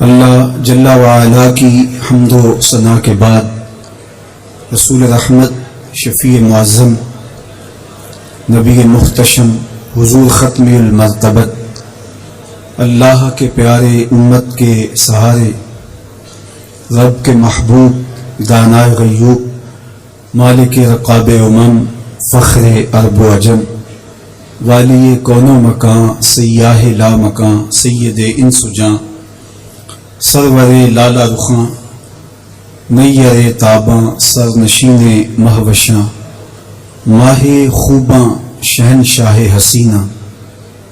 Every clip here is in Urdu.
اللہ جل وعلا کی حمد و ثنا کے بعد رسول رحمت، شفیع معظم، نبی محتشم، حضور ختم المرتبت، اللہ کے پیارے، امت کے سہارے، رب کے محبوب، دانائے غیوب، مالک رقاب امم، فخر عرب و عجم، والی کون و مکان، سیاہ لا مکان، سید انس و جاں، سرور لالا رخاں، نیر تاباں، سرنشین مہوشاں، ماہ خوباں، شہنشاہ حسینہ،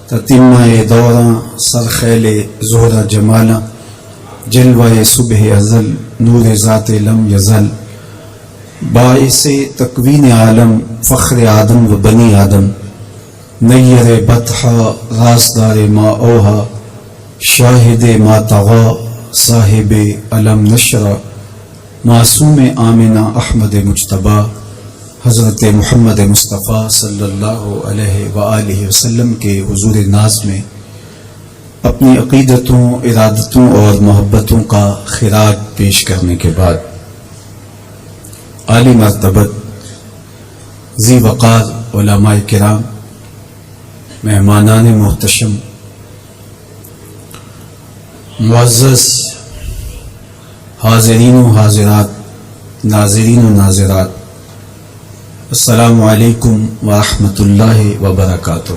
تتمہ دوراں، سرخیل زہرہ جمالاں، جلوہ صبح ازل، نور ذات لم یزل، باعث تکوین عالم، فخر آدم و بنی آدم، نیر بطحا، رازدار ما اوہا، شاہد ما طغا، صاحب علم نشرہ، معصوم آمنہ احمد مجتبیٰ، حضرت محمد مصطفیٰ صلی اللہ علیہ وآلہ وسلم کے حضور ناز میں اپنی عقیدتوں، ارادتوں اور محبتوں کا خراج پیش کرنے کے بعد عالی مرتبت، ذی وقار علماء کرام، مہمانان محتشم، معزز حاضرین و حاضرات، ناظرین و ناظرات، السلام علیکم ورحمۃ اللہ وبرکاتہ۔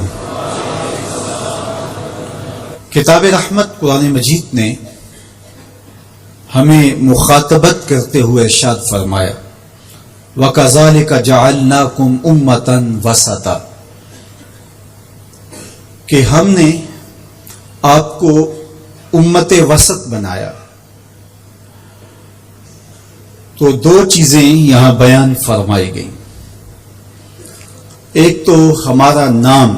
کتاب رحمت قرآن مجید نے ہمیں مخاطبت کرتے ہوئے ارشاد فرمایا، وَكَذَلِكَ جَعَلْنَاكُمْ أُمَّةً وَسَطًا، کہ ہم نے آپ کو امت وسط بنایا۔ تو دو چیزیں یہاں بیان فرمائی گئیں، ایک تو ہمارا نام،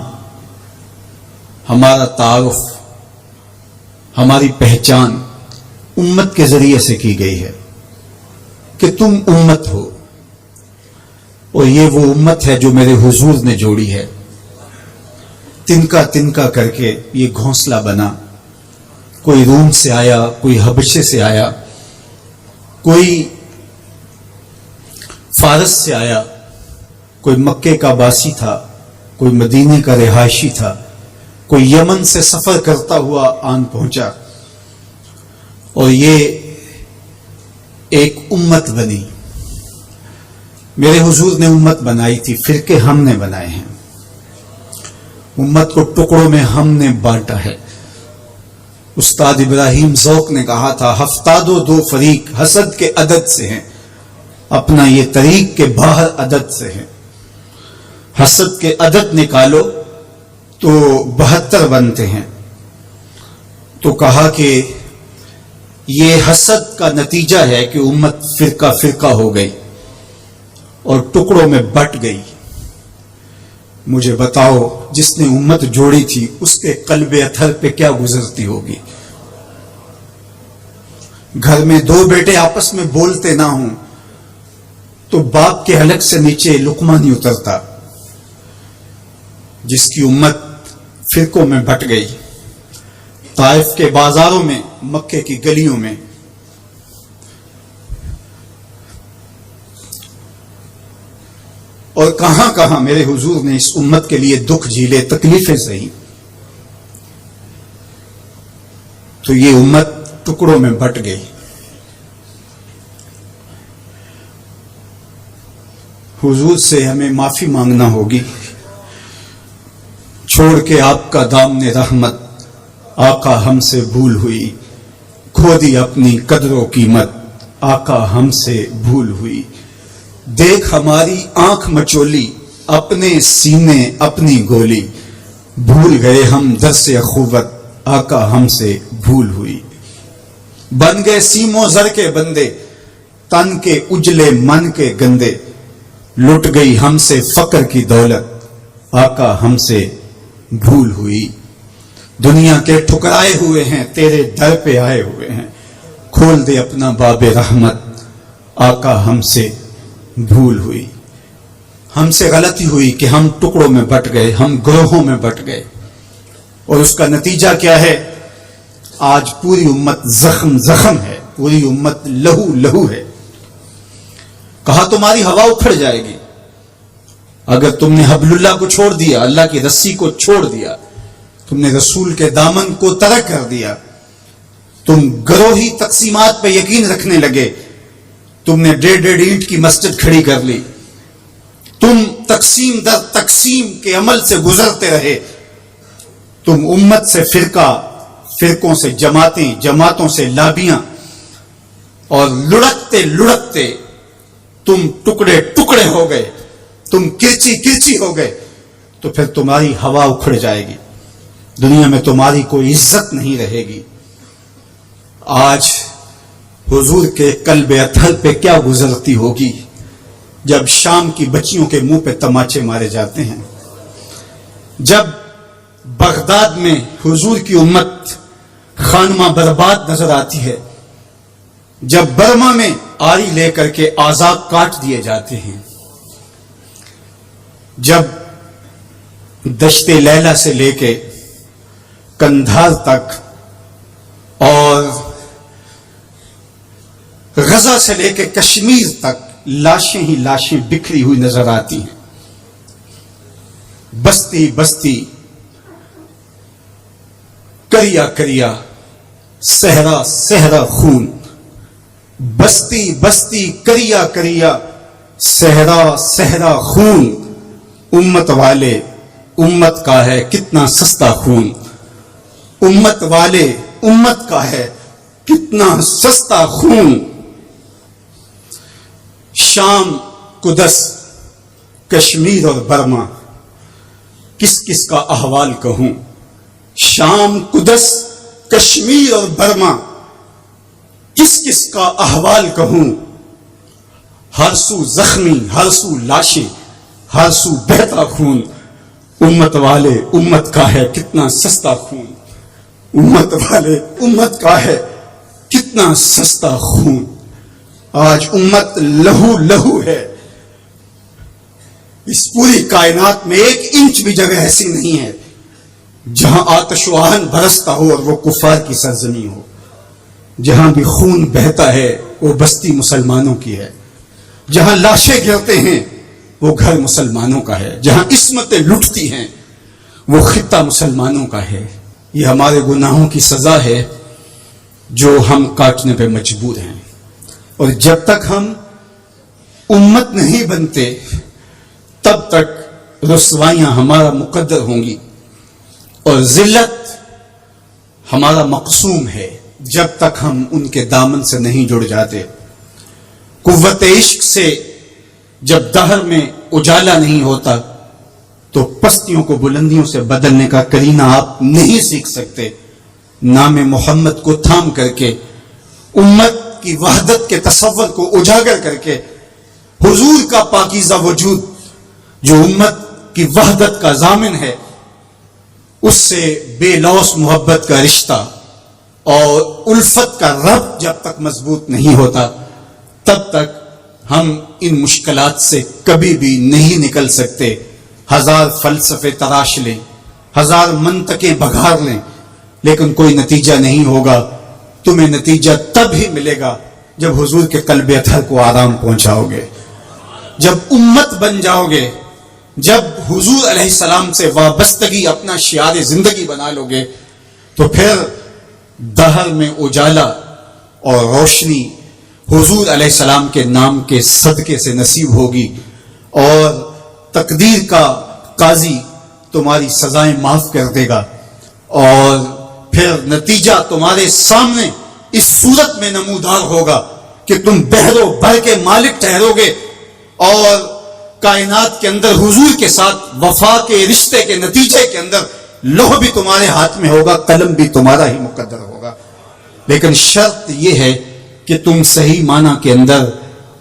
ہمارا تعارف، ہماری پہچان امت کے ذریعے سے کی گئی ہے کہ تم امت ہو، اور یہ وہ امت ہے جو میرے حضور نے جوڑی ہے۔ تنکا تنکا کر کے یہ گھونسلہ بنا، کوئی روم سے آیا، کوئی حبشے سے آیا، کوئی فارس سے آیا، کوئی مکے کا باسی تھا، کوئی مدینے کا رہائشی تھا، کوئی یمن سے سفر کرتا ہوا آن پہنچا، اور یہ ایک امت بنی۔ میرے حضور نے امت بنائی تھی، فرقے ہم نے بنائے ہیں، امت کو ٹکڑوں میں ہم نے بانٹا ہے۔ استاد ابراہیم ذوق نے کہا تھا، ہفتاد و دو فریق حسد کے عدد سے ہیں، اپنا یہ طریق کے باہر عدد سے ہیں۔ حسد کے عدد نکالو تو 72 بنتے ہیں۔ تو کہا کہ یہ حسد کا نتیجہ ہے کہ امت فرقہ فرقہ ہو گئی اور ٹکڑوں میں بٹ گئی۔ مجھے بتاؤ، جس نے امت جوڑی تھی اس کے قلب اطہر پہ کیا گزرتی ہوگی؟ گھر میں دو بیٹے آپس میں بولتے نہ ہوں تو باپ کے حلق سے نیچے لقمہ نہیں اترتا۔ جس کی امت فرقوں میں بٹ گئی، طائف کے بازاروں میں، مکے کی گلیوں میں، اور کہاں کہاں میرے حضور نے اس امت کے لیے دکھ جھیلے، تکلیفیں سہی، تو یہ امت ٹکڑوں میں بٹ گئی۔ حضور سے ہمیں معافی مانگنا ہوگی، چھوڑ کے آپ کا دامن رحمت، آقا ہم سے بھول ہوئی، کھو دی اپنی قدر و قیمت، آقا ہم سے بھول ہوئی، دیکھ ہماری آنکھ مچولی، اپنے سینے اپنی گولی، بھول گئے ہم درس اخوت، آقا ہم سے بھول ہوئی، بن گئے سیم و زر کے بندے، تن کے اجلے من کے گندے، لٹ گئی ہم سے فقر کی دولت، آقا ہم سے بھول ہوئی، دنیا کے ٹھکرائے ہوئے ہیں، تیرے در پہ آئے ہوئے ہیں، کھول دے اپنا باب رحمت، آقا ہم سے بھول ہوئی۔ ہم سے غلطی ہوئی کہ ہم ٹکڑوں میں بٹ گئے، ہم گروہوں میں بٹ گئے، اور اس کا نتیجہ کیا ہے؟ آج پوری امت زخم زخم ہے، پوری امت لہو لہو ہے۔ کہا تمہاری ہوا اکھڑ جائے گی اگر تم نے حبل اللہ کو چھوڑ دیا، اللہ کی رسی کو چھوڑ دیا، تم نے رسول کے دامن کو ترک کر دیا، تم گروہی تقسیمات پہ یقین رکھنے لگے، تم نے 1.5 اینٹ کی مسجد کھڑی کر لی، تم تقسیم در تقسیم کے عمل سے گزرتے رہے، تم امت سے فرقوں سے جماعتیں، جماعتوں سے لابیاں، اور لڑکتے لڑکتے تم ٹکڑے ٹکڑے ہو گئے، تم کرچی کرچی ہو گئے، تو پھر تمہاری ہوا اکھڑ جائے گی، دنیا میں تمہاری کوئی عزت نہیں رہے گی۔ آج حضور کے قلب اطہر پہ کیا گزرتی ہوگی جب شام کی بچیوں کے منہ پہ تماچے مارے جاتے ہیں، جب بغداد میں حضور کی امت خانمہ برباد نظر آتی ہے، جب برما میں آری لے کر کے اعضاء کاٹ دیے جاتے ہیں، جب دشت لیلہ سے لے کے کندھار تک اور غزہ سے لے کے کشمیر تک لاشیں ہی لاشیں بکھری ہوئی نظر آتی ہیں، بستی بستی، کریا کریا، صحرا صحرا خون، بستی بستی، کریا کریا، صحرا صحرا خون، امت والے امت کا ہے کتنا سستا خون، امت والے امت کا ہے کتنا سستا خون۔ شام، قدس، کشمیر اور برما، کس کس کا احوال کہوں؟ شام، قدس، کشمیر اور برما، کس کس کا احوال کہوں؟ ہر سو زخمی، ہر سو لاشیں، ہر سو بہتا خون، امت والے امت کا ہے کتنا سستا خون، امت والے امت کا ہے کتنا سستا خون۔ آج امت لہو لہو ہے، اس پوری کائنات میں 1 انچ بھی جگہ ایسی نہیں ہے جہاں آتش و آہن برستا ہو اور وہ کفار کی سرزمین ہو۔ جہاں بھی خون بہتا ہے وہ بستی مسلمانوں کی ہے، جہاں لاشیں گرتے ہیں وہ گھر مسلمانوں کا ہے، جہاں عصمتیں لٹتی ہیں وہ خطہ مسلمانوں کا ہے۔ یہ ہمارے گناہوں کی سزا ہے جو ہم کاٹنے پہ مجبور ہیں، اور جب تک ہم امت نہیں بنتے تب تک رسوائیاں ہمارا مقدر ہوں گی اور ذلت ہمارا مقسوم ہے جب تک ہم ان کے دامن سے نہیں جڑ جاتے۔ قوت عشق سے جب دہر میں اجالا نہیں ہوتا تو پستیوں کو بلندیوں سے بدلنے کا کرینہ آپ نہیں سیکھ سکتے۔ نام محمد کو تھام کر کے، امت کی وحدت کے تصور کو اجاگر کر کے، حضور کا پاکیزہ وجود جو امت کی وحدت کا ضامن ہے، اس سے بے لوث محبت کا رشتہ اور الفت کا ربط جب تک مضبوط نہیں ہوتا تب تک ہم ان مشکلات سے کبھی بھی نہیں نکل سکتے۔ 1000 فلسفے تراش لیں، 1000 منطقیں بگھار لیں، لیکن کوئی نتیجہ نہیں ہوگا۔ تمہیں نتیجہ تب ہی ملے گا جب حضور کے قلب اطہر کو آرام پہنچاؤ گے، جب امت بن جاؤ گے، جب حضور علیہ السلام سے وابستگی اپنا شعار زندگی بنا لو گے، تو پھر دہر میں اجالا اور روشنی حضور علیہ السلام کے نام کے صدقے سے نصیب ہوگی، اور تقدیر کا قاضی تمہاری سزائیں معاف کر دے گا، اور پھر نتیجہ تمہارے سامنے اس صورت میں نمودار ہوگا کہ تم بحر و بر کے مالک ٹھہرو گے، اور کائنات کے اندر حضور کے ساتھ وفا کے رشتے کے نتیجے کے اندر لوح بھی تمہارے ہاتھ میں ہوگا، قلم بھی تمہارا ہی مقدر ہوگا۔ لیکن شرط یہ ہے کہ تم صحیح معنی کے اندر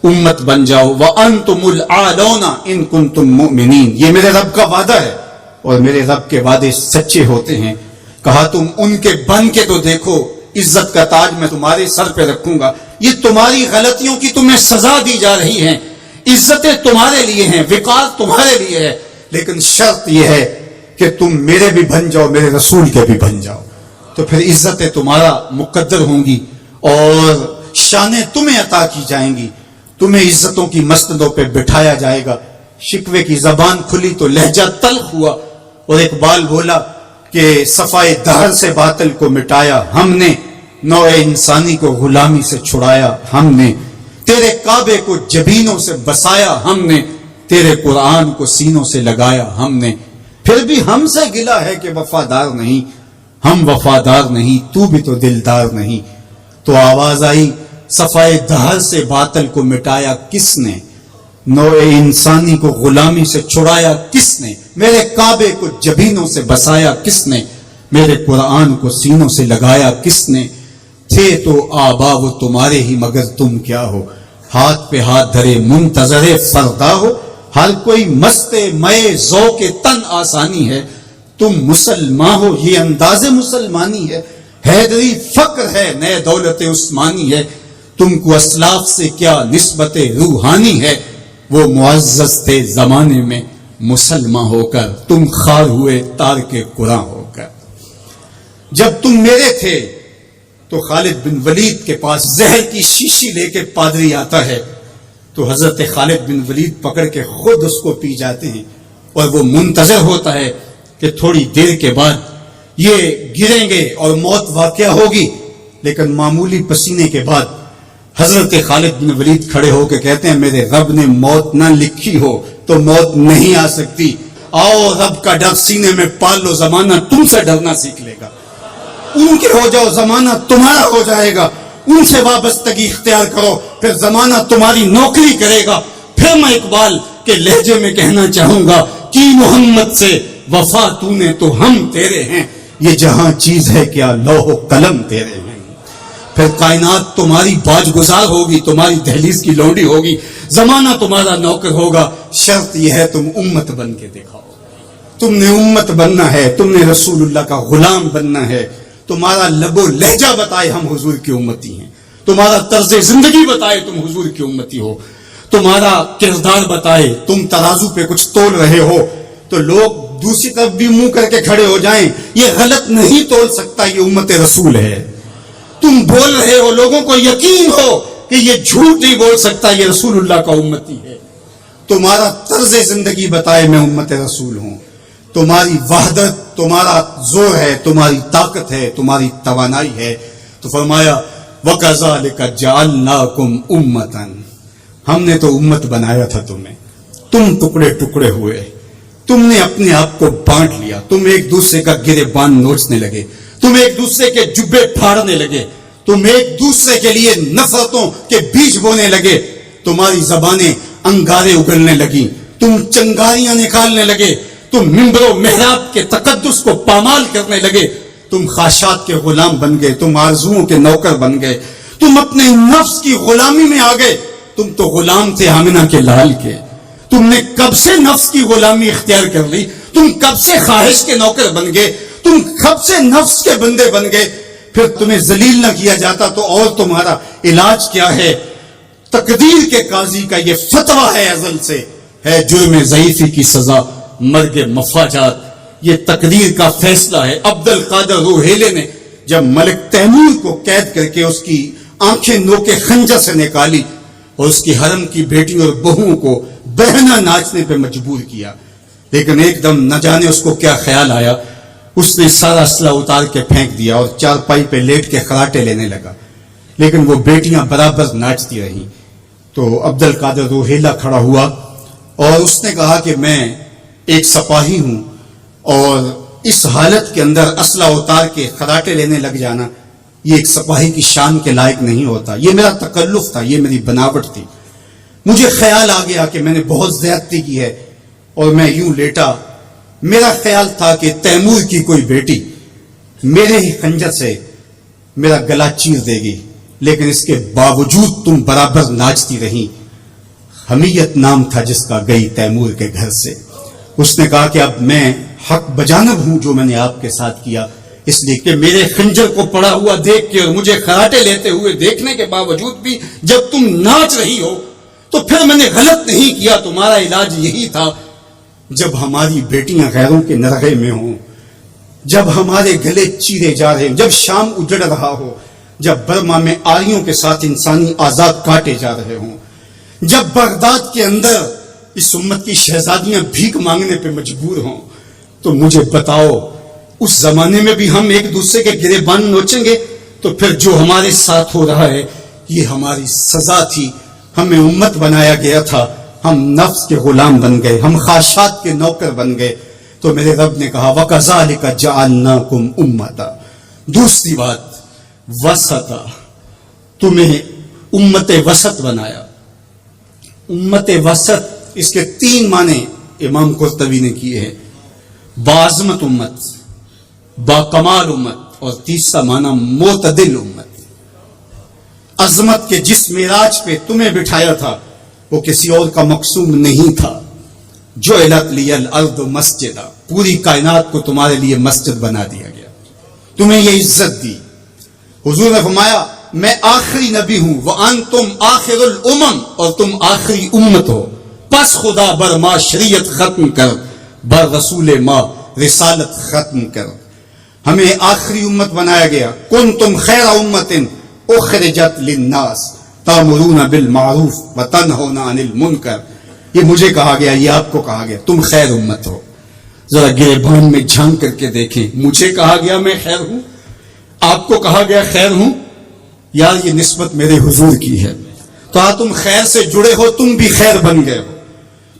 امت بن جاؤ۔ وَأَنْتُمُ الْأَعْلَوْنَ إِن كُنتُم مُؤْمِنِينَ، یہ میرے رب کا وعدہ ہے، اور میرے رب کے وعدے سچے ہوتے ہیں۔ کہا تم ان کے بن کے تو دیکھو، عزت کا تاج میں تمہارے سر پہ رکھوں گا۔ یہ تمہاری غلطیوں کی تمہیں سزا دی جا رہی ہیں، عزتیں تمہارے لیے ہیں، وقار تمہارے لیے ہے، لیکن شرط یہ ہے کہ تم میرے بھی بن جاؤ، میرے رسول کے بھی بن جاؤ۔ تو پھر عزتیں تمہارا مقدر ہوں گی اور شانیں تمہیں عطا کی جائیں گی، تمہیں عزتوں کی مسندوں پہ بٹھایا جائے گا۔ شکوے کی زبان کھلی تو لہجہ تلخ ہوا، اور اقبال بولا کہ صفائے دہر سے باطل کو مٹایا ہم نے، نوع انسانی کو غلامی سے چھڑایا ہم نے، تیرے کعبے کو جبینوں سے بسایا ہم نے، تیرے قرآن کو سینوں سے لگایا ہم نے، پھر بھی ہم سے گلا ہے کہ وفادار نہیں، ہم وفادار نہیں، تو بھی تو دلدار نہیں۔ تو آواز آئی صفائے دہر سے باطل کو مٹایا کس نے، نوع انسانی کو غلامی سے چھڑایا کس نے، میرے کعبے کو جبینوں سے بسایا کس نے، میرے قرآن کو سینوں سے لگایا کس نے، تھے تو آبا وہ تمہارے ہی مگر تم کیا ہو، ہاتھ پہ ہاتھ دھرے منتظر فردا ہو، ہر کوئی مست مئے ذوق تن آسانی ہے، تم مسلمان ہو یہ انداز مسلمانی ہے، حیدری فقر ہے نئے دولت عثمانی ہے، تم کو اسلاف سے کیا نسبت روحانی ہے، وہ معزز تھے زمانے میں مسلمان ہو کر، تم خار ہوئے تارک قرآن ہو کر۔ جب تم میرے تھے تو خالد بن ولید کے پاس زہر کی شیشی لے کے پادری آتا ہے تو حضرت خالد بن ولید پکڑ کے خود اس کو پی جاتے ہیں، اور وہ منتظر ہوتا ہے کہ تھوڑی دیر کے بعد یہ گریں گے اور موت واقع ہوگی، لیکن معمولی پسینے کے بعد حضرت خالد بن ولید کھڑے ہو کے کہتے ہیں میرے رب نے موت نہ لکھی ہو تو موت نہیں آ سکتی، آؤ رب کا ڈر سینے میں پال لو، زمانہ تم سے ڈرنا سیکھ لے گا، ان کے ہو جاؤ زمانہ تمہارا ہو جائے گا، ان سے وابستگی اختیار کرو پھر زمانہ تمہاری نوکری کرے گا۔ پھر میں اقبال کے لہجے میں کہنا چاہوں گا کہ محمد سے وفا تو نے تو ہم تیرے ہیں، یہ جہاں چیز ہے کیا لوح و قلم تیرے ہیں، پھر کائنات تمہاری باج گزار ہوگی، تمہاری دہلیز کی لونڈی ہوگی، زمانہ تمہارا نوکر ہوگا، شرط یہ ہے تم امت بن کے دکھاؤ، تم نے امت بننا ہے، تم نے رسول اللہ کا غلام بننا ہے، تمہارا لب و لہجہ بتائے ہم حضور کی امتی ہیں، تمہارا طرز زندگی بتائے تم حضور کی امتی ہو، تمہارا کردار بتائے تم ترازو پہ کچھ تول رہے ہو تو لوگ دوسری طرف بھی منہ کر کے کھڑے ہو جائیں یہ غلط نہیں تول سکتا، یہ امت رسول ہے، تم بول رہے ہو لوگوں کو یقین ہو کہ یہ جھوٹ نہیں بول سکتا، یہ رسول اللہ کا امتی ہے، تمہارا طرز زندگی بتائے میں امت رسول ہوں، تمہاری وحدت تمہارا زور ہے، تمہاری طاقت ہے، تمہاری توانائی ہے، تو فرمایا وَكَذَلِكَ جَعَلْنَاكُمْ أُمَّةً، ہم نے تو امت بنایا تھا تمہیں، تم ٹکڑے ٹکڑے ہوئے، تم نے اپنے آپ کو بانٹ لیا، تم ایک دوسرے کا گریبان نوچنے لگے، تم ایک دوسرے کے جبے پھاڑنے لگے، تم ایک دوسرے کے لیے نفرتوں کے بیج بونے لگے، تمہاری زبانیں انگارے اگلنے لگی، تم چنگاریاں نکالنے لگے، تم ممبر و محراب کے تقدس کو پامال کرنے لگے، تم خواہشات کے غلام بن گئے، تم آرزوؤں کے نوکر بن گئے، تم اپنے نفس کی غلامی میں آ گئے، تم تو غلام تھے آمنہ کے لال کے، تم نے کب سے نفس کی غلامی اختیار کر لی، تم کب سے خواہش کے نوکر بن گئے، تم کب سے نفس کے بندے بن گئے، پھر تمہیں ذلیل نہ کیا جاتا تو اور تمہارا علاج کیا ہے؟ تقدیر کے قاضی کا یہ فتویٰ ہے ازل سے، ہے جرم ضعیفی کی سزا مرگ مفاجات، یہ تقدیر کا فیصلہ ہے۔ عبد القادر روحیلے نے جب ملک تیمور کو قید کر کے اس کی آنکھیں نوکے خنجر سے نکالی اور اس کی حرم کی بیٹی اور بہوؤں کو بہنا ناچنے پہ مجبور کیا، لیکن ایک دم نہ جانے اس کو کیا خیال آیا، اس نے سارا اسلحہ اتار کے پھینک دیا اور چارپائی پہ لیٹ کے خراٹے لینے لگا، لیکن وہ بیٹیاں برابر ناچتی رہیں۔ تو عبد القادر روحیلہ کھڑا ہوا اور اس نے کہا کہ میں ایک سپاہی ہوں اور اس حالت کے اندر اسلحہ اتار کے خراٹے لینے لگ جانا یہ ایک سپاہی کی شان کے لائق نہیں ہوتا، یہ میرا تکلف تھا، یہ میری بناوٹ تھی، مجھے خیال آ گیا کہ میں نے بہت زیادتی کی ہے اور میں یوں لیٹا، میرا خیال تھا کہ تیمور کی کوئی بیٹی میرے ہی خنجر سے میرا گلا چیر دے گی، لیکن اس کے باوجود تم برابر ناچتی رہی۔ حمیت نام تھا جس کا گئی تیمور کے گھر سے۔ اس نے کہا کہ اب میں حق بجانب ہوں جو میں نے آپ کے ساتھ کیا، اس لیے کہ میرے خنجر کو پڑا ہوا دیکھ کے اور مجھے خراٹے لیتے ہوئے دیکھنے کے باوجود بھی جب تم ناچ رہی ہو تو پھر میں نے غلط نہیں کیا، تمہارا علاج یہی تھا۔ جب ہماری بیٹیاں غیروں کے نرغے میں ہوں، جب ہمارے گلے چیرے جا رہے ہوں، جب شام اجڑ رہا ہو، جب برما میں آریوں کے ساتھ انسانی آزاد کاٹے جا رہے ہوں، جب بغداد کے اندر اس امت کی شہزادیاں بھیک مانگنے پہ مجبور ہوں، تو مجھے بتاؤ اس زمانے میں بھی ہم ایک دوسرے کے گریبان نوچیں گے؟ تو پھر جو ہمارے ساتھ ہو رہا ہے یہ ہماری سزا تھی. ہمیں امت بنایا گیا تھا، ہم نفس کے غلام بن گئے، ہم خواہشات کے نوکر بن گئے. تو میرے رب نے کہا وَكَذَلِكَ جَعَلْنَاكُمْ أُمَّةً. دوسری بات وسطا، تمہیں امت وسط بنایا. امت وسط اس کے 3 معنی امام قرطبی نے کیے ہیں: باعظمت امت، با کمال امت، اور تیسرا معنی معتدل امت. عظمت کے جس معراج پہ تمہیں بٹھایا تھا وہ کسی اور کا مقصود نہیں تھا. جعلت لی الارض مسجدا، پوری کائنات کو تمہارے لیے مسجد بنا دیا گیا، تمہیں یہ عزت دی. حضور نے فرمایا میں آخری نبی ہوں، وانتم آخر الامم، اور تم آخری امت ہو. پس خدا بر ما شریعت ختم کر، بر رسول ما رسالت ختم کر. ہمیں آخری امت بنایا گیا. کنتم خیر امت اخرجت للناس تامرون بالمعروف وتنہون عن المنکر. یہ مجھے کہا گیا، یہ آپ کو کہا گیا تم خیر امت ہو. ذرا گریبان میں جھانک کر کے دیکھیں، مجھے کہا گیا میں خیر ہوں، آپ کو کہا گیا خیر ہوں. یار یہ نسبت میرے حضور کی ہے. تو تم خیر سے جڑے ہو، تم بھی خیر بن گئے ہو،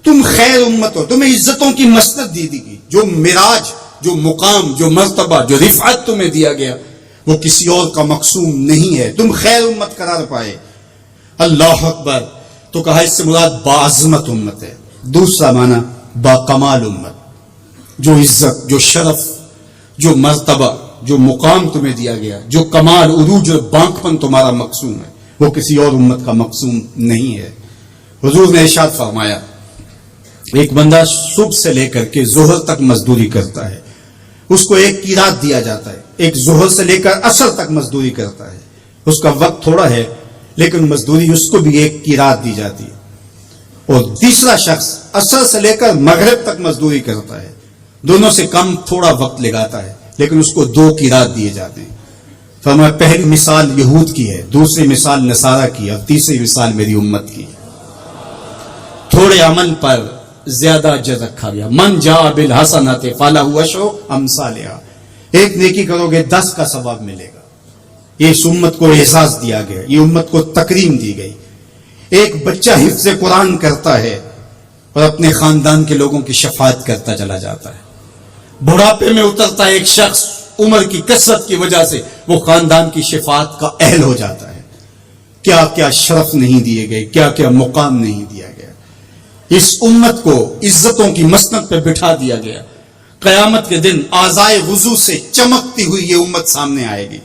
تم خیر امت ہو. تمہیں عزتوں کی مسند دی گئی. جو معراج، جو مقام، جو مرتبہ، جو رفعت تمہیں دیا گیا وہ کسی اور کا مقصود نہیں ہے. تم خیر امت قرار پائے. اللہ اکبر. تو کہا اس سے مراد باعظمت امت ہے. دوسرا معنی با کمال امت، جو عزت، جو شرف، جو مرتبہ، جو مقام تمہیں دیا گیا، جو کمال، عروج اور بانکپن تمہارا مقصود ہے وہ کسی اور امت کا مقصود نہیں ہے. حضور نے ارشاد فرمایا ایک بندہ صبح سے لے کر کے ظہر تک مزدوری کرتا ہے، اس کو ایک قیراط دیا جاتا ہے. ایک ظہر سے لے کر عصر تک مزدوری کرتا ہے، اس کا وقت تھوڑا ہے لیکن مزدوری اس کو بھی ایک قیراط دی جاتی ہے. اور تیسرا شخص عصر سے لے کر مغرب تک مزدوری کرتا ہے، دونوں سے کم تھوڑا وقت لگاتا ہے لیکن اس کو 2 قیراط دیے جاتے ہیں. فرمایا پہلی مثال یہود کی ہے، دوسری مثال نصارہ کی ہے، اور تیسری مثال میری امت کی ہے. تھوڑے عمل پر زیادہ اجر رکھا گیا. من جاء بالحسنۃ فلہ عشر امثالھا. ایک نیکی کرو گے 10 کا ثواب ملے گا. یہ اس امت کو احساس دیا گیا، یہ امت کو تکریم دی گئی. ایک بچہ حفظ قرآن کرتا ہے اور اپنے خاندان کے لوگوں کی شفاعت کرتا چلا جاتا ہے. بڑھاپے میں اترتا ہے ایک شخص، عمر کی کثرت کی وجہ سے وہ خاندان کی شفاعت کا اہل ہو جاتا ہے. کیا کیا شرف نہیں دیے گئے، کیا کیا مقام نہیں دیا گیا. اس امت کو عزتوں کی مسند پہ بٹھا دیا گیا. قیامت کے دن آزائے وضو سے چمکتی ہوئی یہ امت سامنے آئے گی.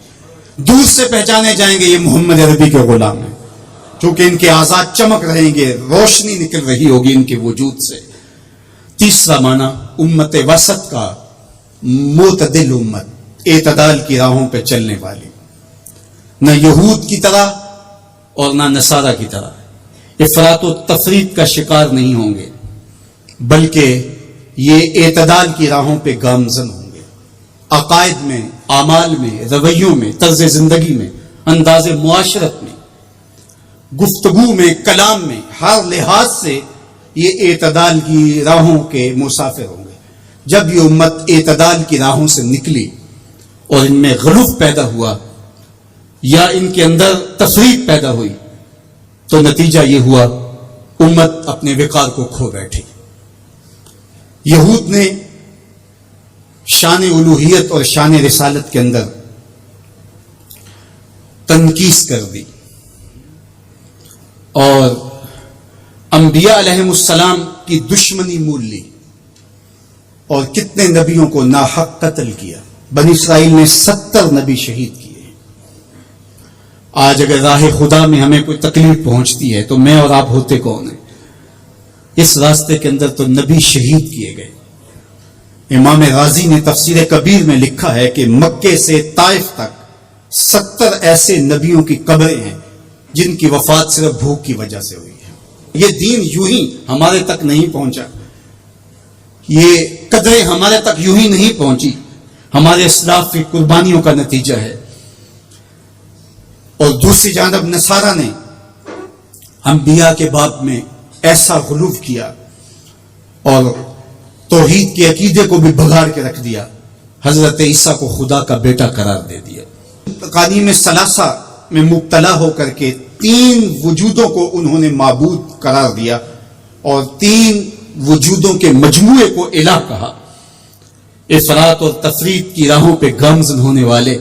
دور سے پہچانے جائیں گے یہ محمد عربی کے غلام ہیں، کیونکہ ان کے آزاد چمک رہیں گے، روشنی نکل رہی ہوگی ان کے وجود سے. تیسرا معنی امت وسط کا معتدل امت، اعتدال کی راہوں پہ چلنے والی، نہ یہود کی طرح اور نہ نصارہ کی طرح افراط و تفریط کا شکار نہیں ہوں گے، بلکہ یہ اعتدال کی راہوں پہ گامزن ہوں گے. عقائد میں، اعمال میں، رویوں میں، طرز زندگی میں، انداز معاشرت میں، گفتگو میں، کلام میں، ہر لحاظ سے یہ اعتدال کی راہوں کے مسافر ہوں گے. جب یہ امت اعتدال کی راہوں سے نکلی اور ان میں غلو پیدا ہوا یا ان کے اندر تفریق پیدا ہوئی تو نتیجہ یہ ہوا امت اپنے وقار کو کھو بیٹھی. یہود نے شان الوہیت اور شان رسالت کے اندر تنقیص کر دی اور انبیاء علیہم السلام کی دشمنی مول لی اور کتنے نبیوں کو ناحق قتل کیا. بنی اسرائیل نے 70 نبی شہید کیے. آج اگر راہ خدا میں ہمیں کوئی تکلیف پہنچتی ہے تو میں اور آپ ہوتے کون ہیں؟ اس راستے کے اندر تو نبی شہید کیے گئے. امام رازی نے تفسیر کبیر میں لکھا ہے کہ مکے سے طائف تک 70 ایسے نبیوں کی قبریں ہیں جن کی وفات صرف بھوک کی وجہ سے ہوئی ہے. یہ دین یوں ہی ہمارے تک نہیں پہنچا، یہ قدریں ہمارے تک یوں ہی نہیں پہنچی. ہمارے اسلاف کی قربانیوں کا نتیجہ ہے. اور دوسری جانب نصارہ نے انبیاء کے باب میں ایسا غلو کیا اور توحید کے عقیدے کو بھی بگاڑ کے رکھ دیا. حضرت عیسیٰ کو خدا کا بیٹا قرار دے دیا. تقانیم ثلاثہ میں مبتلا ہو کر کے 3 وجودوں کو انہوں نے معبود قرار دیا اور 3 وجودوں کے مجموعے کو الہ کہا. افراط اور تفریط کی راہوں پہ گامزن ہونے والے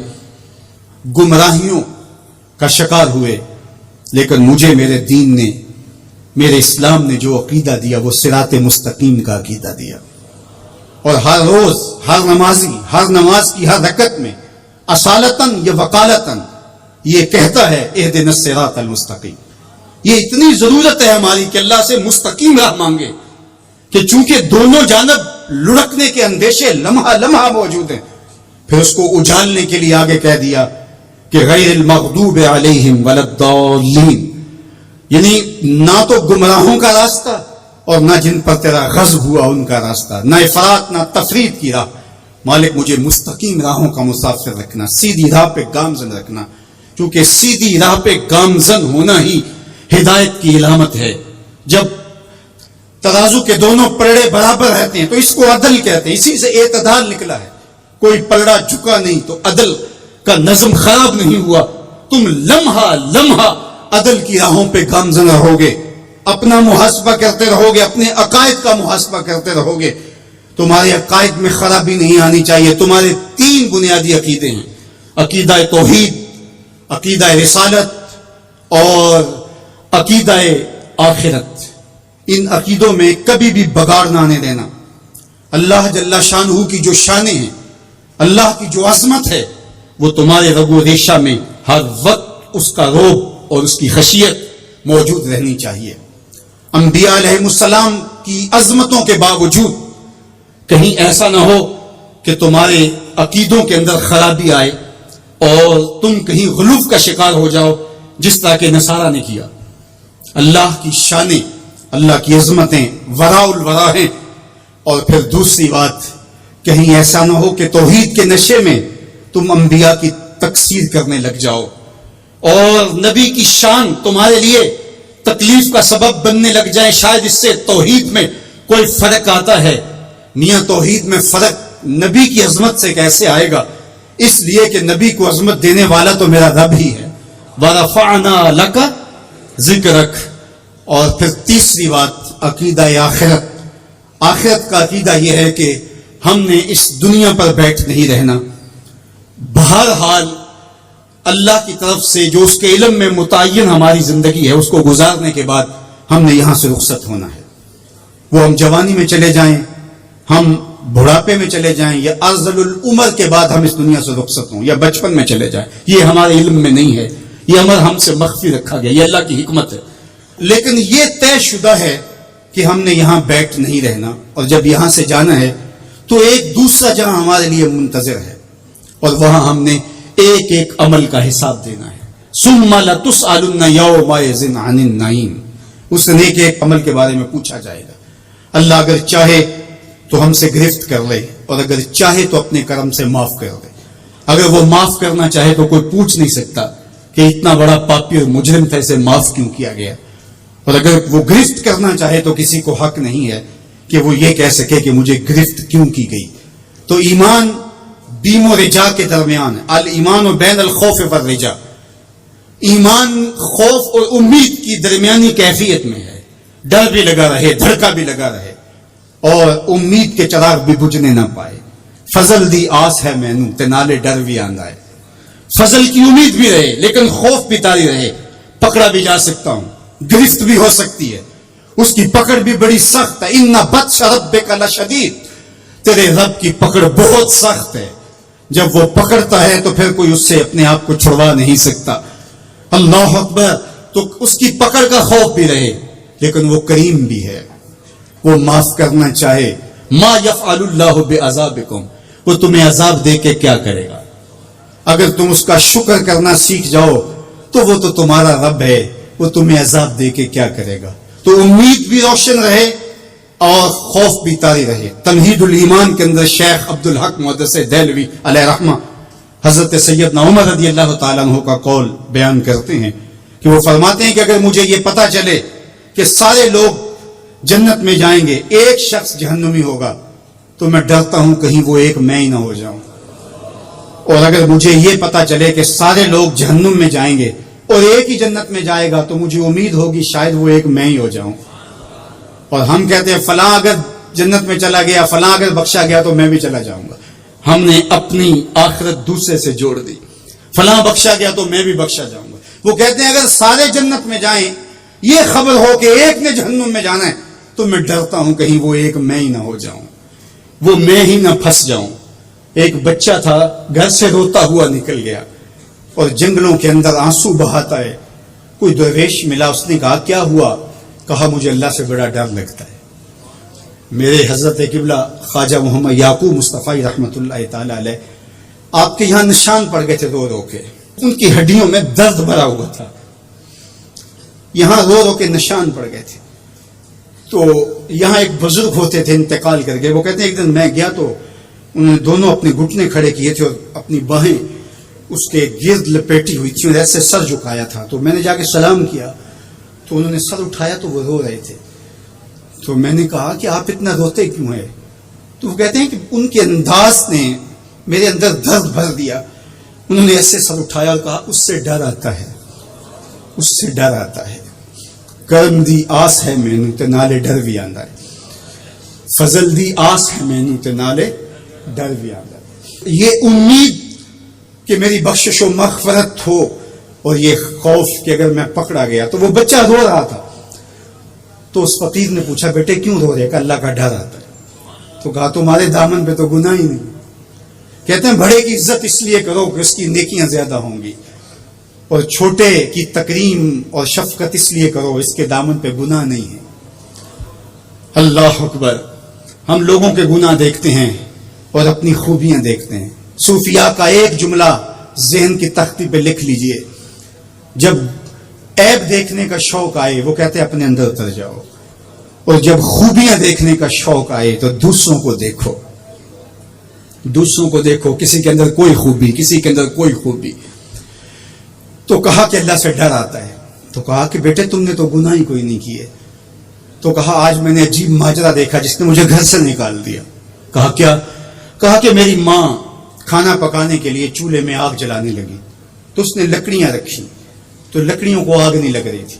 گمراہیوں کا شکار ہوئے. لیکن مجھے میرے دین نے، میرے اسلام نے جو عقیدہ دیا وہ صراط مستقیم کا عقیدہ دیا. اور ہر روز ہر نمازی ہر نماز کی ہر رکعت میں اصالتاً یا وقالتاً یہ کہتا ہے اہدنا الصراط المستقیم. یہ اتنی ضرورت ہے ہماری کہ اللہ سے مستقیم راہ مانگے کہ چونکہ دونوں جانب لڑکنے کے اندیشے لمحہ لمحہ موجود ہیں. پھر اس کو اجالنے کے لیے آگے کہہ دیا کہ غیر المغضوب علیہم ولا الضالین، یعنی نہ تو گمراہوں کا راستہ اور نہ جن پر تیرا غضب ہوا ان کا راستہ، نہ افراط نہ تفریط کی راہ. مالک مجھے مستقیم راہوں کا مسافر رکھنا، سیدھی راہ پہ گامزن رکھنا، کیونکہ سیدھی راہ پہ گامزن ہونا ہی ہدایت کی علامت ہے. جب ترازو کے دونوں پلڑے برابر رہتے ہیں تو اس کو عدل کہتے ہیں. اسی سے اعتدال نکلا ہے. کوئی پلڑا جھکا نہیں تو عدل کا نظم خراب نہیں ہوا. تم لمحہ لمحہ عدل کی راہوں پہ گامزن رہو گے، اپنا محاسبہ کرتے رہو گے، اپنے عقائد کا محاسبہ کرتے رہو گے. تمہارے عقائد میں خرابی نہیں آنی چاہیے. تمہارے 3 بنیادی عقیدے ہیں: عقیدہ توحید، عقیدہ رسالت اور عقیدہ آخرت. ان عقیدوں میں کبھی بھی بگاڑ نہ آنے دینا. اللہ جل شانہ کی جو شانیں ہیں، اللہ کی جو عظمت ہے، وہ تمہارے رگ و ریشہ میں ہر وقت اس کا رعب اور اس کی خشیت موجود رہنی چاہیے. انبیاء علیہ السلام کی عظمتوں کے باوجود کہیں ایسا نہ ہو کہ تمہارے عقیدوں کے اندر خرابی آئے اور تم کہیں غلوف کا شکار ہو جاؤ جس طرح کہ نصارہ نے کیا. اللہ کی شانیں، اللہ کی عظمتیں وراء الورا ہیں. اور پھر دوسری بات، کہیں ایسا نہ ہو کہ توحید کے نشے میں تم انبیاء کی تکثیر کرنے لگ جاؤ اور نبی کی شان تمہارے لیے تکلیف کا سبب بننے لگ جائے. شاید اس سے توحید میں کوئی فرق آتا ہے. میاں توحید میں فرق نبی کی عظمت سے کیسے آئے گا؟ اس لیے کہ نبی کو عظمت دینے والا تو میرا رب ہی ہے. وَرَفَعْنَا لَكَ ذِكْرَكَ. اور پھر تیسری بات، عقیدہ آخرت. آخرت کا عقیدہ یہ ہے کہ ہم نے اس دنیا پر بیٹھ نہیں رہنا. بہرحال اللہ کی طرف سے جو اس کے علم میں متعین ہماری زندگی ہے اس کو گزارنے کے بعد ہم نے یہاں سے رخصت ہونا ہے. وہ ہم جوانی میں چلے جائیں، ہم بڑھاپے میں چلے جائیں، یا ارذل العمر کے بعد ہم اس دنیا سے رخصت ہوں، یا بچپن میں چلے جائیں، یہ ہمارے علم میں نہیں ہے. یہ امر ہم سے مخفی رکھا گیا، یہ اللہ کی حکمت ہے. لیکن یہ طے شدہ ہے کہ ہم نے یہاں بیٹھ نہیں رہنا، اور جب یہاں سے جانا ہے تو ایک دوسرا جہاں ہمارے لیے منتظر ہے اور وہاں ہم نے ایک ایک عمل کا حساب دینا ہے. ثم لتسألن یومئذ عن النعیم. اس نیک ایک عمل کے بارے میں پوچھا جائے گا. اللہ اگر چاہے تو ہم سے گرفت کر لے اور اگر چاہے تو اپنے کرم سے معاف کر دے. اگر وہ معاف کرنا چاہے تو کوئی پوچھ نہیں سکتا کہ اتنا بڑا پاپی اور مجرم تھا، اسے معاف کیوں کیا گیا. اور اگر وہ گرفت کرنا چاہے تو کسی کو حق نہیں ہے کہ وہ یہ کہہ سکے کہ مجھے گرفت کیوں کی گئی. تو ایمان بیم و رجا کے درمیان ہے. الایمان بین الخوف والرجا. ایمان خوف اور امید کی درمیانی کیفیت میں ہے. ڈر بھی لگا رہے، دھڑکا بھی لگا رہے اور امید کے چراغ بھی بجھنے نہ پائے. فضل دی آس ہے مینوں تے نالے ڈر بھی آندا ہے. فضل کی امید بھی رہے لیکن خوف بھی طاری رہے. پکڑا بھی جا سکتا ہوں، گرفت بھی ہو سکتی ہے، اس کی پکڑ بھی بڑی سخت ہے. ان بطش ربک لشدید. تیرے رب کی پکڑ بہت سخت ہے. جب وہ پکڑتا ہے تو پھر کوئی اس سے اپنے آپ کو چھڑوا نہیں سکتا. اللہ اکبر. تو اس کی پکڑ کا خوف بھی رہے لیکن وہ کریم بھی ہے، وہ معاف کرنا چاہے. ما یفعل اللہ بعذابکم. وہ تمہیں عذاب دے کے کیا کرے گا؟ اگر تم اس کا شکر کرنا سیکھ جاؤ تو وہ تو تمہارا رب ہے، وہ تمہیں عذاب دے کے کیا کرے گا. تو امید بھی روشن رہے اور خوف بھی طاری رہے۔ تمہید الایمان کے اندر شیخ عبدالحق محدث دہلوی علیہ رحمہ حضرت سیدنا عمر رضی اللہ تعالیٰ عنہ کا قول بیان کرتے ہیں کہ وہ فرماتے ہیں کہ اگر مجھے یہ پتا چلے کہ سارے لوگ جنت میں جائیں گے، ایک شخص جہنمی ہوگا، تو میں ڈرتا ہوں کہیں وہ ایک میں ہی نہ ہو جاؤں۔ اور اگر مجھے یہ پتا چلے کہ سارے لوگ جہنم میں جائیں گے اور ایک ہی جنت میں جائے گا، تو مجھے امید ہوگی شاید وہ ایک میں ہی ہو جاؤں۔ اور ہم کہتے ہیں فلاں اگر جنت میں چلا گیا، فلاں اگر بخشا گیا تو میں بھی چلا جاؤں گا۔ ہم نے اپنی آخرت دوسرے سے جوڑ دی، فلاں بخشا گیا تو میں بھی بخشا جاؤں گا۔ وہ کہتے ہیں اگر سارے جنت میں جائیں، یہ خبر ہو کہ ایک نے جہنم میں جانا ہے، تو میں ڈرتا ہوں کہیں وہ ایک میں ہی نہ ہو جاؤں، وہ میں ہی نہ پھنس جاؤں۔ ایک بچہ تھا، گھر سے روتا ہوا نکل گیا اور جنگلوں کے اندر آنسو بہاتا ہے۔ کوئی درویش ملا، اس نے کہا کیا ہوا؟ کہا مجھے اللہ سے بڑا ڈر لگتا ہے۔ میرے حضرت قبلہ خواجہ محمد یعقوب مصطفی رحمۃ اللہ تعالی علیہ آپ کے یہاں نشان پڑ گئے تھے رو رو کے، ان کی ہڈیوں میں درد بھرا ہوا تھا، یہاں رو رو کے نشان پڑ گئے تھے۔ تو یہاں ایک بزرگ ہوتے تھے انتقال کر گئے، وہ کہتے ہیں ایک دن میں گیا تو انہوں نے دونوں اپنے گھٹنے کھڑے کیے تھے اور اپنی باہیں اس کے گرد لپیٹی ہوئی تھی اور ایسے سر جھکایا تھا۔ تو میں نے جا کے سلام کیا تو انہوں نے سر اٹھایا تو وہ رو رہے تھے۔ تو میں نے کہا کہ آپ اتنا روتے کیوں ہیں؟ تو وہ کہتے ہیں کہ ان کے انداز نے میرے اندر درد بھر دیا۔ انہوں نے ایسے سر اٹھایا اور کہا اس سے ڈر آتا ہے، اس سے ڈر آتا ہے۔ کرم دی آس ہے مینوں تے نالے ڈر بھی آندا ہے، فضل دی آس ہے مینوں تے نالے ڈر بھی آندا ہے۔ یہ امید کہ میری بخشش و مغفرت ہو اور یہ خوف کہ اگر میں پکڑا گیا۔ تو وہ بچہ رو رہا تھا، تو اس فقیر نے پوچھا بیٹے کیوں رو رہے؟ کہ اللہ کا ڈر آتا ہے۔ تو کہا تمہارے دامن پہ تو گناہ ہی نہیں۔ کہتے ہیں بڑے کی عزت اس لیے کرو کہ اس کی نیکیاں زیادہ ہوں گی، اور چھوٹے کی تکریم اور شفقت اس لیے کرو اس کے دامن پہ گناہ نہیں ہے۔ اللہ اکبر۔ ہم لوگوں کے گناہ دیکھتے ہیں اور اپنی خوبیاں دیکھتے ہیں۔ صوفیاء کا ایک جملہ ذہن کی تختی پہ لکھ لیجئے، جب عیب دیکھنے کا شوق آئے وہ کہتے ہیں اپنے اندر اتر جاؤ، اور جب خوبیاں دیکھنے کا شوق آئے تو دوسروں کو دیکھو، دوسروں کو دیکھو، کسی کے اندر کوئی خوبی، کسی کے اندر کوئی خوبی۔ تو کہا کہ اللہ سے ڈر آتا ہے۔ تو کہا کہ بیٹے تم نے تو گناہ ہی کوئی نہیں کیے۔ تو کہا آج میں نے عجیب ماجرا دیکھا جس نے مجھے گھر سے نکال دیا۔ کہا کیا؟ کہا کہ میری ماں کھانا پکانے کے لیے چولہے میں آگ جلانے لگی، تو اس نے لکڑیاں رکھی، تو لکڑیوں کو آگ نہیں لگ رہی تھی،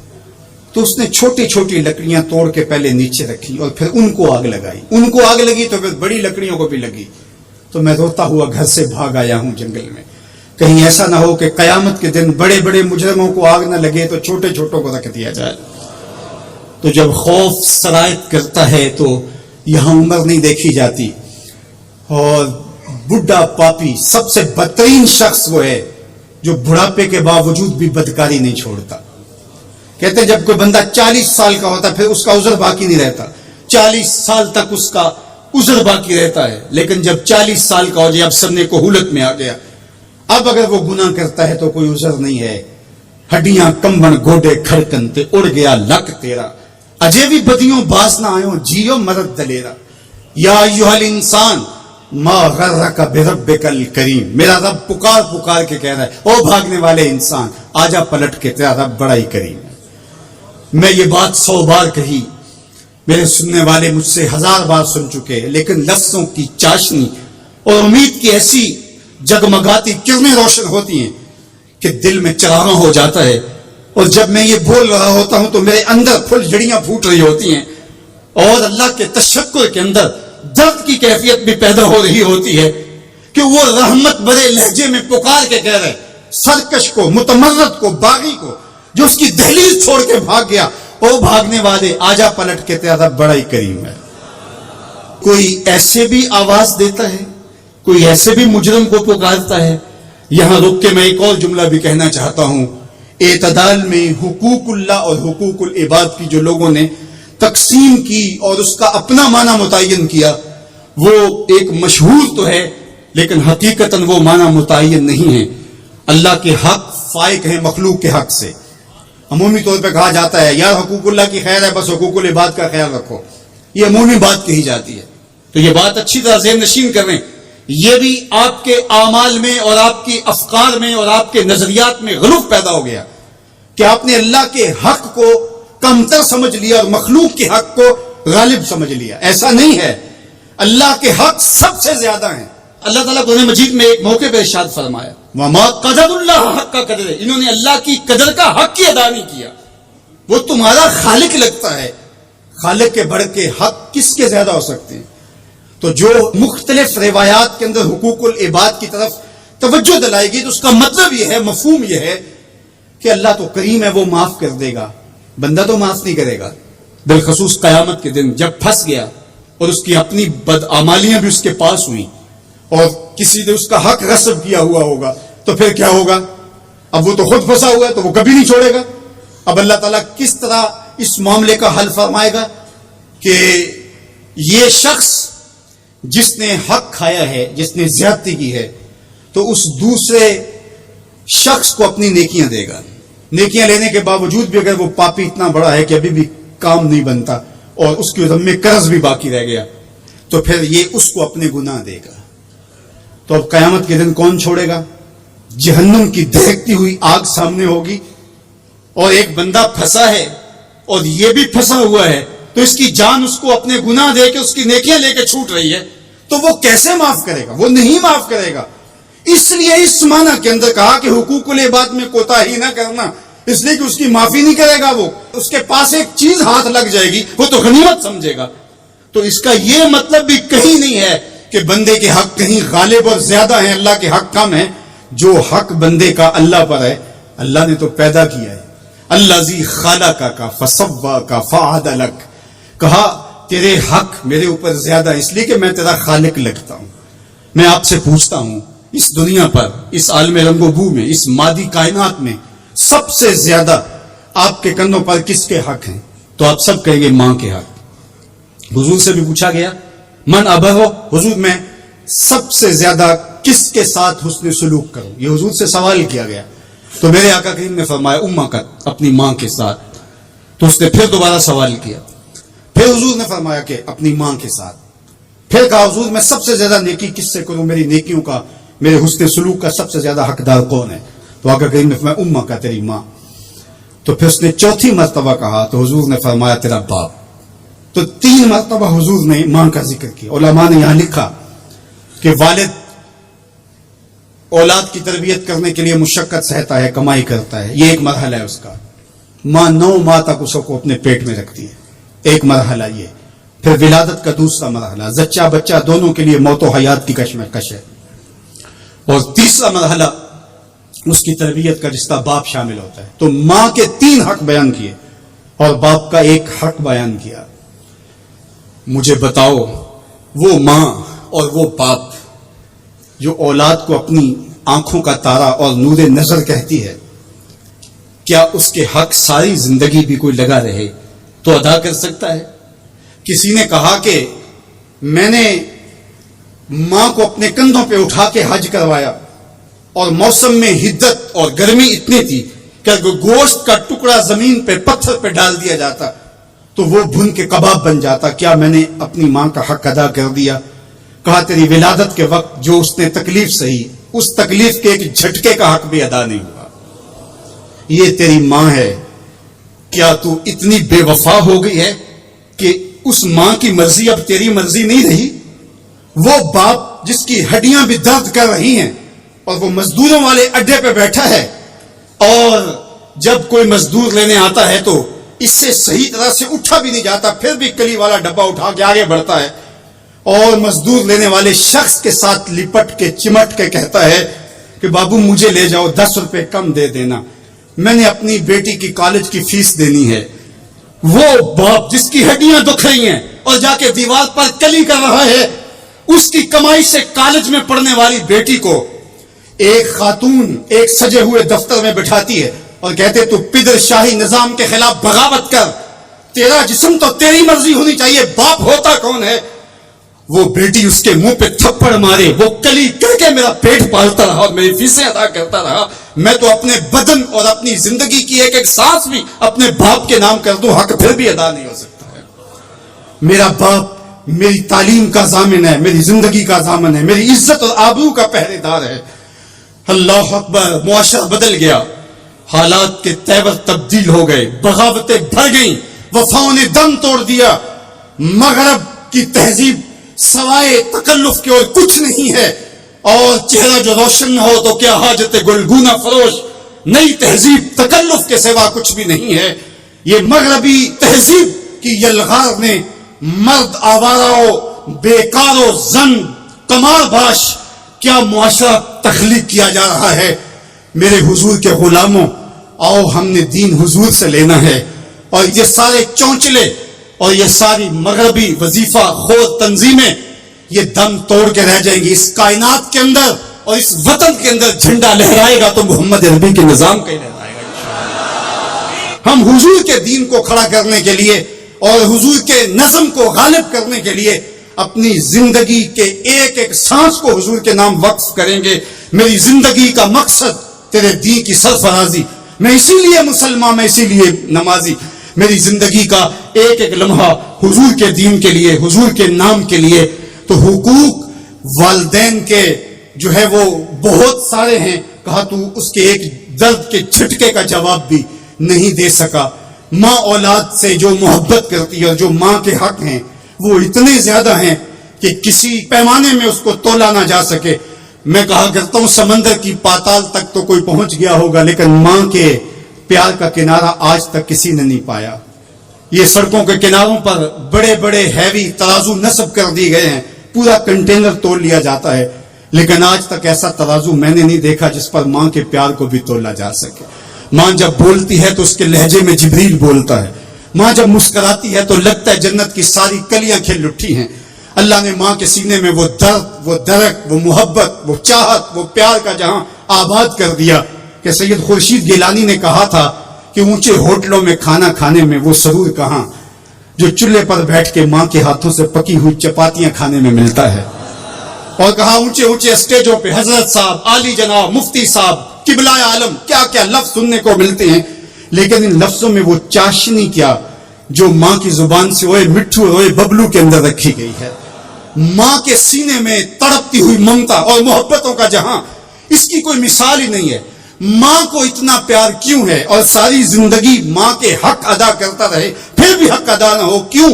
تو اس نے چھوٹی چھوٹی لکڑیاں توڑ کے پہلے نیچے رکھی اور پھر ان کو آگ لگائی۔ ان کو آگ لگی تو پھر بڑی لکڑیوں کو بھی لگی۔ تو میں روتا ہوا گھر سے بھاگ آیا ہوں جنگل میں، کہیں ایسا نہ ہو کہ قیامت کے دن بڑے بڑے مجرموں کو آگ نہ لگے تو چھوٹے چھوٹوں کو رکھ دیا جائے۔ تو جب خوف سرایت کرتا ہے تو یہاں عمر نہیں دیکھی جاتی، اور بڈھا پاپی سب سے بدترین شخص وہ ہے جو بڑھاپے کے باوجود بھی بدکاری نہیں چھوڑتا۔ کہتے ہیں جب کوئی بندہ 40 سال کا ہوتا پھر اس کا عذر باقی نہیں رہتا، 40 سال تک اس کا عذر باقی رہتا ہے، لیکن جب 40 سال کا ہو جائے اب سب نے کوہولت میں آ گیا، اب اگر وہ گناہ کرتا ہے تو کوئی عذر نہیں ہے۔ ہڈیاں کمبن گوڈے کھڑکن تے اڑ گیا لک تیرا، اجے بھی بدیوں باز نہ آئیوں جیو مرد دلیرا، یا ایھا الانسان ما غرک بربک الکریم۔ میرا رب پکار پکار کے کہہ رہا ہے او بھاگنے والے انسان آجا پلٹ کے، تیرا رب بڑا ہی کریم ہے۔ میں یہ بات 100 بار کہی، میرے سننے والے مجھ سے 1000 بار سن چکے، لیکن لفظوں کی چاشنی اور امید کی ایسی جگمگاتی کرنیں روشن ہوتی ہیں کہ دل میں چراغاں ہو جاتا ہے، اور جب میں یہ بول رہا ہوتا ہوں تو میرے اندر پھل جڑیاں پھوٹ رہی ہوتی ہیں، اور اللہ کے تشکر کے اندر درد کی کیفیت بھی پیدا ہو رہی ہوتی ہے کہ وہ رحمت بھرے لہجے میں پکار کے کہہ رہے سرکش کو، متمرد کو، باغی کو جو اس کی دہلیز چھوڑ کے بھاگ گیا، او بھاگنے والے آجا پلٹ کے، تیرا رب بڑا ہی کریم ہے۔ کوئی ایسے بھی آواز دیتا ہے، کوئی ایسے بھی مجرم کو پکارتا ہے۔ یہاں رک کے میں ایک اور جملہ بھی کہنا چاہتا ہوں، اعتدال میں حقوق اللہ اور حقوق العباد کی جو لوگوں نے تقسیم کی اور اس کا اپنا معنی متعین کیا، وہ ایک مشہور تو ہے لیکن حقیقتاً وہ معنی متعین نہیں ہے۔ اللہ کے حق فائق ہیں مخلوق کے حق سے۔ عمومی طور پہ کہا جاتا ہے یار حقوق اللہ کی خیر ہے بس حقوق العباد کا خیال رکھو، یہ عمومی بات کہی جاتی ہے. تو یہ بات اچھی طرح ذہن نشین کر رہے ہیں. یہ بھی آپ کے اعمال میں اور آپ کی افکار میں اور آپ کے نظریات میں غلو پیدا ہو گیا کہ آپ نے اللہ کے حق کو کمتر سمجھ لیا اور مخلوق کے حق کو غالب سمجھ لیا. ایسا نہیں ہے. اللہ کے حق سب سے زیادہ ہیں. اللہ تعالیٰ قرآن مجید میں ایک موقع پہ ارشاد فرمایا وما قدر اللہ حق کا قدر. انہوں نے اللہ کی قدر کا حق ہی ادا نہیں کیا. وہ تمہارا خالق لگتا ہے. خالق کے بڑھ کے حق کس کے زیادہ ہو سکتے ہیں؟ تو جو مختلف روایات کے اندر حقوق العباد کی طرف توجہ دلائے گی تو اس کا مطلب یہ ہے، مفہوم یہ ہے کہ اللہ تو کریم ہے، وہ معاف کر دے گا، بندہ تو معاف نہیں کرے گا. بالخصوص قیامت کے دن جب پھنس گیا اور اس کی اپنی بدعمالیاں بھی اس کے پاس ہوئیں اور کسی نے اس کا حق غصب کیا ہوا ہوگا تو پھر کیا ہوگا؟ اب وہ تو خود پھنسا ہوا ہے تو وہ کبھی نہیں چھوڑے گا. اب اللہ تعالیٰ کس طرح اس معاملے کا حل فرمائے گا کہ یہ شخص جس نے حق کھایا ہے، جس نے زیادتی کی ہے، تو اس دوسرے شخص کو اپنی نیکیاں دے گا. نیکیاں لینے کے باوجود بھی اگر وہ پاپی اتنا بڑا ہے کہ ابھی بھی کام نہیں بنتا اور اس کے ذمے قرض بھی باقی رہ گیا تو پھر یہ اس کو اپنے گناہ دے گا. تو اب قیامت کے دن کون چھوڑے گا؟ جہنم کی دہکتی ہوئی آگ سامنے ہوگی اور ایک بندہ پھنسا ہے اور یہ بھی پھنسا ہوا ہے تو اس کی جان اس کو اپنے گناہ دے کے اس کی نیکیاں لے کے چھوٹ رہی ہے تو وہ کیسے معاف کرے گا؟ وہ نہیں معاف کرے گا. اس لیے اس معنی کے اندر کہا کہ حقوق العباد میں کوتاہی نہ کرنا، اس لیے کہ اس کی معافی نہیں کرے گا. وہ اس کے پاس ایک چیز ہاتھ لگ جائے گی وہ تو غنیمت سمجھے گا. تو اس کا یہ مطلب بھی کہیں نہیں ہے کہ بندے کے حق کہیں غالب اور زیادہ ہیں، اللہ کے حق کم ہیں. جو حق بندے کا اللہ پر ہے، اللہ نے تو پیدا کیا ہے. الذی خلقک کا فسوا کا فعدلک، کہا تیرے حق میرے اوپر زیادہ ہے اس لیے کہ میں تیرا خالق لگتا ہوں. میں آپ سے پوچھتا ہوں اس دنیا پر، اس عالم رنگ و بو میں، اس مادی کائنات میں سب سے زیادہ آپ کے کندھوں پر کس کے حق ہیں؟ تو آپ سب کہیں گے ماں کے حق. حضور سے بھی پوچھا گیا من ابر، حضور میں سب سے زیادہ کس کے ساتھ حسن سلوک کروں؟ یہ حضور سے سوال کیا گیا تو میرے آقا کریم نے فرمایا امہ کا، اپنی ماں کے ساتھ. تو اس نے پھر دوبارہ سوال کیا، پھر حضور نے فرمایا کہ اپنی ماں کے ساتھ. پھر کہا حضور میں سب سے زیادہ نیکی کس سے کروں؟ میری نیکیوں کا، میرے حسن سلوک کا سب سے زیادہ حقدار کون ہے؟ تو آقا کریم نے فرمایا امہ کا، تیری ماں. تو پھر اس نے چوتھی مرتبہ کہا تو حضور نے فرمایا تیرا باپ. تو 3 مرتبہ حضور نے ماں کا ذکر کیا. علماء نے یہاں لکھا کہ والد اولاد کی تربیت کرنے کے لیے مشقت سہتا ہے، کمائی کرتا ہے، یہ ایک مرحلہ ہے اس کا. ماں 9 ماہ تک اس کو اپنے پیٹ میں رکھتی ہے، ایک مرحلہ یہ. پھر ولادت کا دوسرا مرحلہ، زچہ بچہ دونوں کے لیے موت و حیات کی کشمکش ہے. اور تیسرا مرحلہ اس کی تربیت کا جس کا باپ شامل ہوتا ہے. تو ماں کے 3 حق بیان کیے اور باپ کا ایک حق بیان کیا. مجھے بتاؤ وہ ماں اور وہ باپ جو اولاد کو اپنی آنکھوں کا تارا اور نور نظر کہتی ہے، کیا اس کے حق ساری زندگی بھی کوئی لگا رہے تو ادا کر سکتا ہے؟ کسی نے کہا کہ میں نے ماں کو اپنے کندھوں پہ اٹھا کے حج کروایا اور موسم میں حدت اور گرمی اتنی تھی کہ اگر گوشت کا ٹکڑا زمین پہ پتھر پہ ڈال دیا جاتا تو وہ بھن کے کباب بن جاتا. کیا میں نے اپنی ماں کا حق ادا کر دیا؟ کہا تیری ولادت کے وقت جو اس نے تکلیف سہی، اس تکلیف کے ایک جھٹکے کا حق بھی ادا نہیں ہوا. یہ تیری ماں ہے. کیا تو اتنی بے وفا ہو گئی ہے کہ اس ماں کی مرضی اب تیری مرضی نہیں رہی؟ وہ باپ جس کی ہڈیاں بھی درد کر رہی ہیں اور وہ مزدوروں والے اڈے پہ بیٹھا ہے اور جب کوئی مزدور لینے آتا ہے تو اس سے صحیح طرح سے اٹھا بھی نہیں جاتا، پھر بھی کلی والا ڈبہ اٹھا کے آگے بڑھتا ہے اور مزدور لینے والے شخص کے ساتھ لپٹ کے چمٹ کے کہتا ہے کہ بابو مجھے لے جاؤ، 10 روپے کم دے دینا، میں نے اپنی بیٹی کی کالج کی فیس دینی ہے. وہ باپ جس کی ہڈیاں دکھ رہی ہیں اور جا کے دیوار پر کلی کر رہا ہے، اس کی کمائی سے کالج میں پڑھنے والی بیٹی کو ایک خاتون ایک سجے ہوئے دفتر میں بٹھاتی ہے اور کہتے تو پدر شاہی نظام کے خلاف بغاوت کر، تیرا جسم تو تیری مرضی ہونی چاہیے، باپ ہوتا کون ہے؟ وہ بیٹی اس کے منہ پہ تھپڑ مارے، وہ کلی کر کے میرا پیٹ پالتا رہا اور میری فیسیں ادا کرتا رہا، میں تو اپنے بدن اور اپنی زندگی کی ایک ایک سانس بھی اپنے باپ کے نام کر دوں، حق پھر بھی ادا نہیں ہو سکتا ہے. میرا باپ میری تعلیم کا ضامن ہے، میری زندگی کا ضامن ہے، میری عزت اور آبرو کا پہرے دار ہے. اللہ اکبر. معاشرہ بدل گیا، حالات کے تیور تبدیل ہو گئے، بغاوتیں بڑھ گئیں، وفاؤں نے دم توڑ دیا. مغرب کی تہذیب سوائے تکلف کے اور کچھ نہیں ہے، اور چہرہ جو روشن نہ ہو تو کیا حاجت گلگونہ فروش. نئی تہذیب تکلف کے سوا کچھ بھی نہیں ہے. یہ مغربی تہذیب کی یلغار نے مرد آوارہ، بیکار و زن کمار باش کیا معاشرہ تخلیق کیا جا رہا ہے. میرے حضور کے غلاموں، آؤ ہم نے دین حضور سے لینا ہے، اور یہ سارے چونچلے اور یہ ساری مغربی وظیفہ خور تنظیمیں یہ دم توڑ کے رہ جائیں گی. اس کائنات کے اندر اور اس وطن کے اندر جھنڈا لہرائے گا تو محمد عربی کے نظام کا ہی لہرائے گا انشاءاللہ. ہم حضور کے دین کو کھڑا کرنے کے لیے اور حضور کے نظم کو غالب کرنے کے لیے اپنی زندگی کے ایک ایک سانس کو حضور کے نام وقف کریں گے. میری زندگی کا مقصد تیرے دین کی سرفرازی. میں اسی لیے مسلمان، میں اسی لیے نمازی. میری زندگی کا ایک ایک لمحہ حضور کے دین کے لیے، حضور کے نام کے لیے. تو حقوق والدین کے جو ہے وہ بہت سارے ہیں. کہا تو اس کے ایک درد کے جھٹکے کا جواب بھی نہیں دے سکا. ماں اولاد سے جو محبت کرتی ہے اور جو ماں کے حق ہیں وہ اتنے زیادہ ہیں کہ کسی پیمانے میں اس کو تولا نہ جا سکے. میں کہا کرتا ہوں سمندر کی پاتال تک تو کوئی پہنچ گیا ہوگا، لیکن ماں کے پیار کا کنارہ آج تک کسی نے نہیں پایا. یہ سڑکوں کے کناروں پر بڑے بڑے ہیوی ترازو نصب کر دی گئے ہیں، پورا کنٹینر تول لیا جاتا ہے، لیکن آج تک ایسا ترازو میں نے نہیں دیکھا جس پر ماں کے پیار کو بھی تولا جا سکے. ماں جب بولتی ہے تو اس کے لہجے میں جبریل بولتا ہے. ماں جب مسکراتی ہے تو لگتا ہے جنت کی ساری کلیاں کھل اٹھی ہیں. اللہ نے ماں کے سینے میں وہ درد، وہ درک، وہ محبت، وہ چاہت، وہ پیار کا جہاں آباد کر دیا کہ سید خورشید گیلانی نے کہا تھا کہ اونچے ہوٹلوں میں کھانا کھانے میں وہ سرور کہاں جو چولہے پر بیٹھ کے ماں کے ہاتھوں سے پکی ہوئی چپاتیاں کھانے میں ملتا ہے. اور کہا اونچے اونچے اسٹیجوں پہ حضرت صاحب، عالی جناب، مفتی صاحب، قبلہ عالم، کیا کیا لفظ سننے کو ملتے ہیں، لیکن ان لفظوں میں وہ چاشنی کیا جو ماں کی زبان سے اوئے مٹھو اوئے ببلو کے اندر رکھی گئی ہے. ماں کے سینے میں تڑپتی ہوئی ممتا اور محبتوں کا جہاں، اس کی کوئی مثال ہی نہیں ہے. ماں کو اتنا پیار کیوں ہے اور ساری زندگی ماں کے حق ادا کرتا رہے پھر بھی حق ادا نہ ہو؟ کیوں؟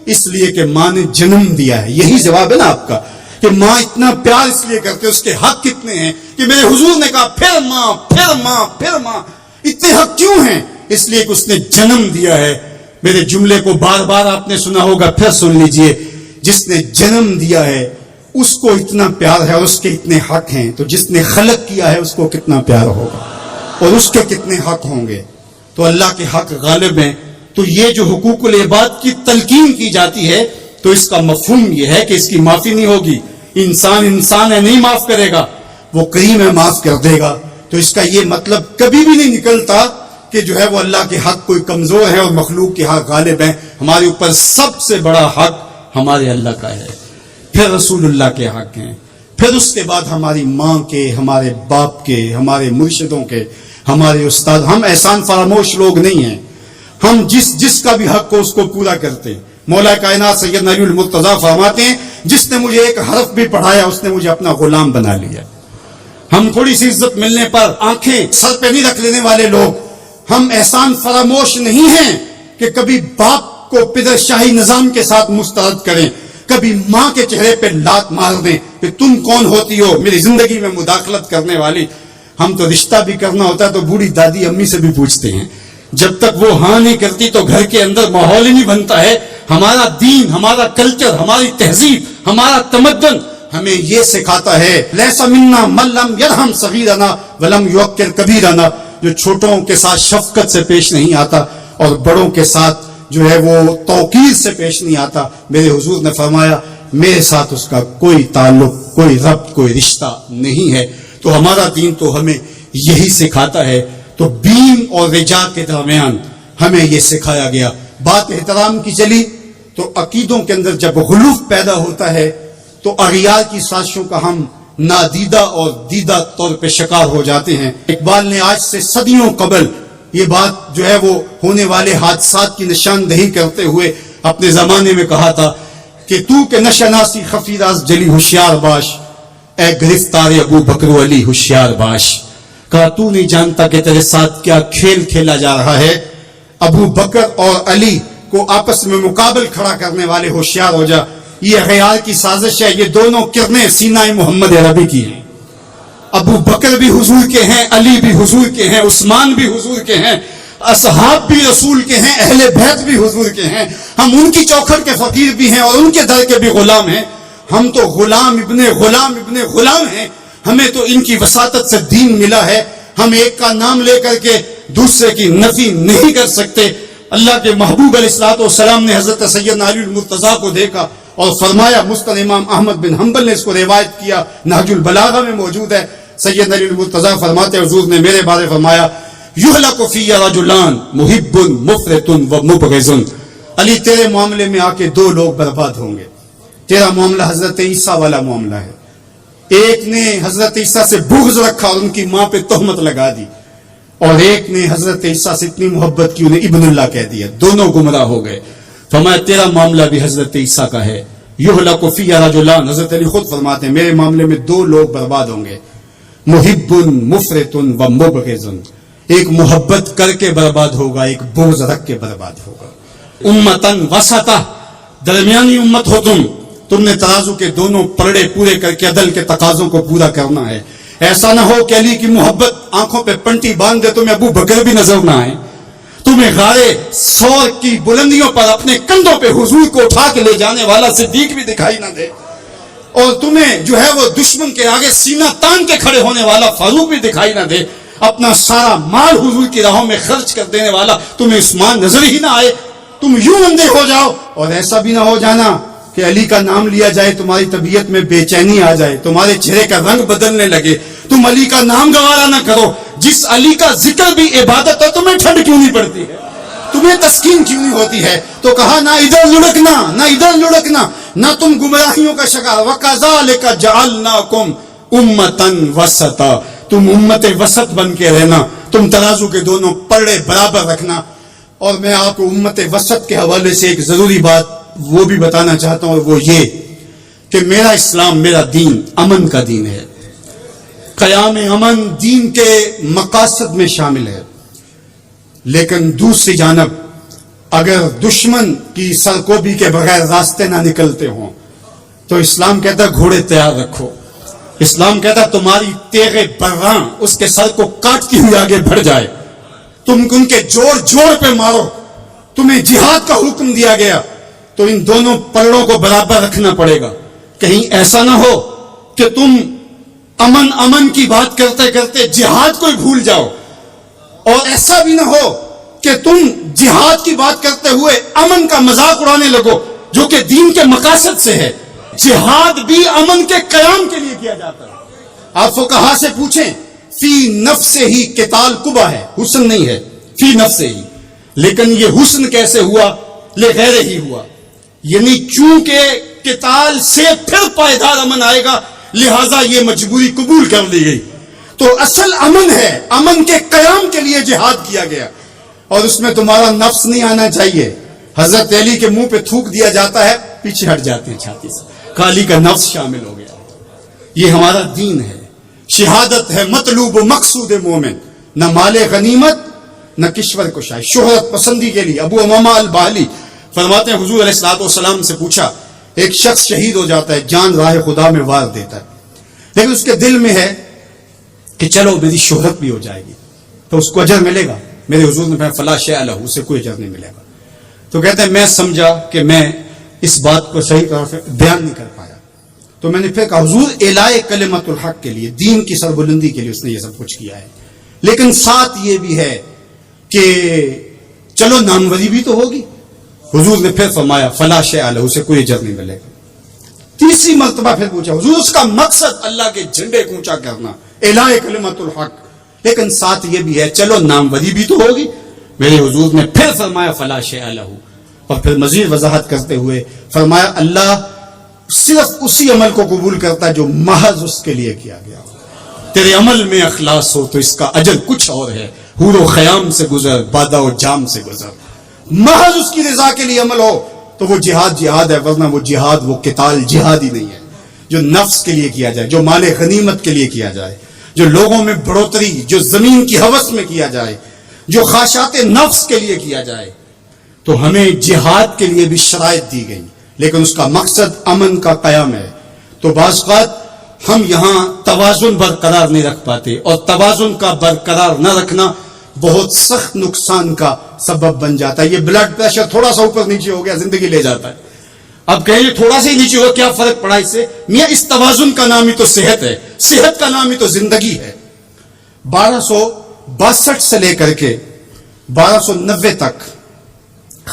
اس لیے کہ ماں نے جنم دیا ہے. یہی جواب ہے نا آپ کا کہ ماں اتنا پیار اس لیے کرتے، اس کے حق کتنے ہیں کہ میرے حضور نے کہا پھر ماں، پھر ماں، پھر ماں. اتنے حق کیوں ہیں؟ اس لیے کہ اس نے جنم دیا ہے. میرے جملے کو بار بار آپ نے سنا ہوگا، پھر سن لیجئے. جس نے جنم دیا ہے اس کو اتنا پیار ہے اور اس کے اتنے حق ہیں، تو جس نے خلق کیا ہے اس کو کتنا پیار ہوگا اور اس کے کتنے حق ہوں گے. تو اللہ کے حق غالب ہیں. تو یہ جو حقوق العباد کی تلقین کی جاتی ہے تو اس کا مفہوم یہ ہے کہ اس کی معافی نہیں ہوگی. انسان ہے، نہیں معاف کرے گا. وہ کریم ہے، معاف کر دے گا. تو اس کا یہ مطلب کبھی بھی نہیں نکلتا کہ جو ہے وہ اللہ کے حق کوئی کمزور ہے اور مخلوق کے حق غالب ہیں. ہمارے اوپر سب سے بڑا حق ہمارے اللہ کا ہے، پھر رسول اللہ کے حق ہیں، پھر اس کے بعد ہماری ماں کے، ہمارے باپ کے، ہمارے مرشدوں کے، ہمارے استاد. ہم احسان فراموش لوگ نہیں ہیں. ہم جس کا بھی حق ہو اس کو پورا کرتے ہیں. مولا کائنات سید نبی المرتضیٰ فرماتے ہیں جس نے مجھے ایک حرف بھی پڑھایا اس نے مجھے اپنا غلام بنا لیا. ہم تھوڑی سی عزت ملنے پر آنکھیں سر پہ نہیں رکھ لینے والے لوگ. ہم احسان فراموش نہیں ہیں کہ کبھی باپ کو پدر شاہی نظام کے ساتھ مسترد کریں، کبھی ماں کے چہرے پہ لات مار دیں کہ تم کون ہوتی ہو میری زندگی میں مداخلت کرنے والی. ہم تو رشتہ بھی کرنا ہوتا ہے تو بوڑھی دادی امی سے بھی پوچھتے ہیں. جب تک وہ ہاں نہیں کرتی تو گھر کے اندر ماحول ہی نہیں بنتا ہے. ہمارا دین، ہمارا کلچر، ہماری تہذیب، ہمارا تمدن ہمیں یہ سکھاتا ہے لیس منا من لم یرحم صغیرنا ولم یوقر کبیرنا. جو چھوٹوں کے ساتھ شفقت سے پیش نہیں آتا اور بڑوں کے ساتھ جو ہے وہ توقیر سے پیش نہیں آتا، میرے حضور نے فرمایا میرے ساتھ اس کا کوئی تعلق، کوئی ربط، کوئی رشتہ نہیں ہے. تو ہمارا دین تو ہمیں یہی سکھاتا ہے. تو بین اور رجا کے درمیان ہمیں یہ سکھایا گیا. بات احترام کی چلی تو عقیدوں کے اندر جب غلوف پیدا ہوتا ہے تو اغیار کی سازشوں کا ہم نادیدہ اور دیدہ طور پہ شکار ہو جاتے ہیں. اقبال نے آج سے صدیوں قبل یہ بات جو ہے وہ ہونے والے حادثات کی نشاندہی کرتے ہوئے اپنے زمانے میں کہا تھا کہ تو کہ نشناسی خفی راز جلی ہوشیار باش، اے گرفتار ابو بکر و علی ہوشیار باش. کہا تو نہیں جانتا کہ تیرے ساتھ کیا کھیل کھیلا جا رہا ہے. ابو بکر اور علی کو آپس میں مقابل کھڑا کرنے والے ہوشیار ہو جا. یہ غیار کی سازش ہے. یہ دونوں کرنیں سینہ محمد عربی کی ہیں. ابو بکر بھی حضور کے ہیں، علی بھی حضور کے ہیں، عثمان بھی حضور کے ہیں، اصحاب بھی رسول کے ہیں، اہل بیت بھی حضور کے ہیں. ہم ان کی چوکھٹ کے فقیر بھی ہیں اور ان کے در کے بھی غلام ہیں. ہم تو غلام ابن غلام ہیں. ہمیں تو ان کی وساطت سے دین ملا ہے. ہم ایک کا نام لے کر کے دوسرے کی نفی نہیں کر سکتے. اللہ کے محبوب علیہ الصلوۃ والسلام نے حضرت سیدنا علی المرتضیٰ کو دیکھا اور فرمایا، مسند امام احمد بن حنبل نے اس کو روایت کیا، نہج البلاغہ میں موجود ہے. سیدنا علی المرتضیٰ فرماتے حضور نے میرے بارے فرمایا، یہلک فی رجلان محب مفرط و مبغض. علی تیرے معاملے میں آ کے دو لوگ برباد ہوں گے. تیرا معاملہ حضرت عیسیٰ والا معاملہ ہے. ایک نے حضرت عیسیٰ سے بغض رکھا اور ان کی ماں پہ تہمت لگا دی، اور ایک نے حضرت عیسیٰ سے اتنی محبت کی انہیں ابن اللہ کہہ دیا. دونوں گمراہ ہو گئے. فرمایا تیرا معاملہ بھی حضرت عیسیٰ کا ہے. یہلک فی رجلان، حضرت علی خود فرماتے ہیں میرے معاملے میں دو لوگ برباد ہوں گے، محب مفرط و مبغض. ایک محبت کر کے برباد ہوگا، ایک بغض رکھ کے برباد ہوگا. امتن وسطہ، درمیانی امت ہو تم نے ترازو کے دونوں پلڑے پورے کر کے عدل کے تقاضوں کو پورا کرنا ہے. ایسا نہ ہو کہ علی کی محبت آنکھوں پہ پنٹی باندھ دے، تمہیں ابو بکر بھی نظر نہ آئے، تمہیں غارے سور کی بلندیوں پر اپنے کندھوں پہ حضور کو اٹھا کے لے جانے والا صدیق بھی دکھائی نہ دے، اور تمہیں جو ہے وہ دشمن کے آگے سینہ تان کے کھڑے ہونے والا فاروق بھی دکھائی نہ دے، اپنا سارا مال حضور کی راہوں میں خرچ کر دینے والا تمہیں عثمان نظر ہی نہ آئے. تم یوں اندھے ہو جاؤ. اور ایسا بھی نہ ہو جانا کہ علی کا نام لیا جائے تمہاری طبیعت میں بے چینی آ جائے، تمہارے چہرے کا رنگ بدلنے لگے، تم علی کا نام گوارا نہ کرو. جس علی کا ذکر بھی عبادت ہے، تمہیں ٹھنڈ کیوں نہیں پڑتی ہے، تمہیں تسکین کیوں نہیں ہوتی ہے؟ تو کہا نہ ادھر لڑکنا نہ ادھر لڑکنا، نہ تم گمراہیوں کا شکار. وَكَذَلِكَ جَعَلْنَاكُمْ أُمَّةً وَسَطًا، تم امت وسط بن کے رہنا، تم ترازو کے دونوں پلڑے برابر رکھنا. اور میں آپ کو امت وسط کے حوالے سے ایک ضروری بات وہ بھی بتانا چاہتا ہوں، اور وہ یہ کہ میرا اسلام، میرا دین امن کا دین ہے. قیام امن دین کے مقاصد میں شامل ہے. لیکن دوسری جانب اگر دشمن کی سرکوبی کے بغیر راستے نہ نکلتے ہوں تو اسلام کہتا ہے گھوڑے تیار رکھو. اسلام کہتا ہے تمہاری تیغ براں اس کے سر کو کاٹتی ہوئی آگے بڑھ جائے، تم ان کے جوڑ پہ مارو. تمہیں جہاد کا حکم دیا گیا تو ان دونوں پلڑوں کو برابر رکھنا پڑے گا. کہیں ایسا نہ ہو کہ تم امن کی بات کرتے کرتے جہاد کو ہی بھول جاؤ، اور ایسا بھی نہ ہو کہ تم جہاد کی بات کرتے ہوئے امن کا مذاق اڑانے لگو جو کہ دین کے مقاصد سے ہے. جہاد بھی امن کے قیام کے لیے کیا جاتا ہے. آپ فقہا سے پوچھیں، فی نفس ہی قتال قبا ہے، حسن نہیں ہے، فی نفس ہی. لیکن یہ حسن کیسے ہوا؟ لغیر ہی ہوا، یعنی چونکہ قتال سے پھر پائیدار امن آئے گا، لہذا یہ مجبوری قبول کر لی گئی. تو اصل امن ہے، امن کے قیام کے لیے جہاد کیا گیا، اور اس میں تمہارا نفس نہیں آنا چاہیے. حضرت علی کے منہ پہ تھوک دیا جاتا ہے، پیچھے ہٹ جاتے ہیں چھاتی سے. علی کا نفس شامل ہو گیا. یہ ہمارا دین ہے. شہادت ہے مطلوب و مقصود مومن، نہ مال غنیمت نہ کشور کشائی، شہرت پسندی کے لیے. ابو امامہ الباہلی فرماتے ہیں حضور علیہ الصلوۃ والسلام سے پوچھا، ایک شخص شہید ہو جاتا ہے، جان راہ خدا میں وار دیتا ہے، لیکن اس کے دل میں ہے کہ چلو میری شہرت بھی ہو جائے گی تو اس کو اجر ملے گا. میرے حضور نے فرمایا فلا شیء لہ، اسے کوئی اجر نہیں ملے گا. تو کہتے ہیں میں سمجھا کہ میں اس بات کو صحیح طرح سے بیان نہیں کر پایا، تو میں نے پھر کہا حضور اعلاء کلمت الحق کے لیے، دین کی سربلندی کے لیے اس نے یہ سب کچھ کیا ہے، لیکن ساتھ یہ بھی ہے کہ چلو ناموری بھی تو ہوگی. حضور نے پھر فرمایا فلا شیء لہ، اسے کوئی اجر نہیں ملے گا. تیسری مرتبہ پھر پوچھا حضور اس کا مقصد اللہ کے جھنڈے کو اونچا کرنا، اعلاء کلمت الحق، لیکن ساتھ یہ بھی ہے چلو ناموری بھی تو ہوگی. میرے حضور نے پھر فرمایا فلا شیء لہ، اور پھر مزید وضاحت کرتے ہوئے فرمایا اللہ صرف اسی عمل کو قبول کرتا ہے جو محض اس کے لیے کیا گیا. تیرے عمل میں اخلاص ہو تو اس کا اجر کچھ اور ہے. حور و خیام سے گزر، بادہ و جام سے گزر، محض اس کی رضا کے لیے عمل ہو تو وہ جہاد جہاد ہے، ورنہ وہ جہاد، وہ قتال جہاد ہی نہیں ہے جو نفس کے لیے کیا جائے، جو مال غنیمت کے لیے کیا جائے، جو لوگوں میں بڑھوتری، جو زمین کی ہوس میں کیا جائے، جو خواہشات نفس کے لیے کیا جائے۔ تو ہمیں جہاد کے لیے بھی شرائط دی گئی، لیکن اس کا مقصد امن کا قیام ہے۔ تو بعض اوقات ہم یہاں توازن برقرار نہیں رکھ پاتے، اور توازن کا برقرار نہ رکھنا بہت سخت نقصان کا سبب بن جاتا ہے۔ یہ بلڈ پریشر تھوڑا سا اوپر نیچے ہو گیا زندگی لے جاتا ہے۔ اب کہیں تھوڑا سا ہی نیچے ہو کیا فرق پڑا اس سے؟ میاں اس توازن کا نام ہی تو صحت ہے، صحت کا نام ہی تو زندگی ہے۔ 1262 سے لے کر کے 1290 تک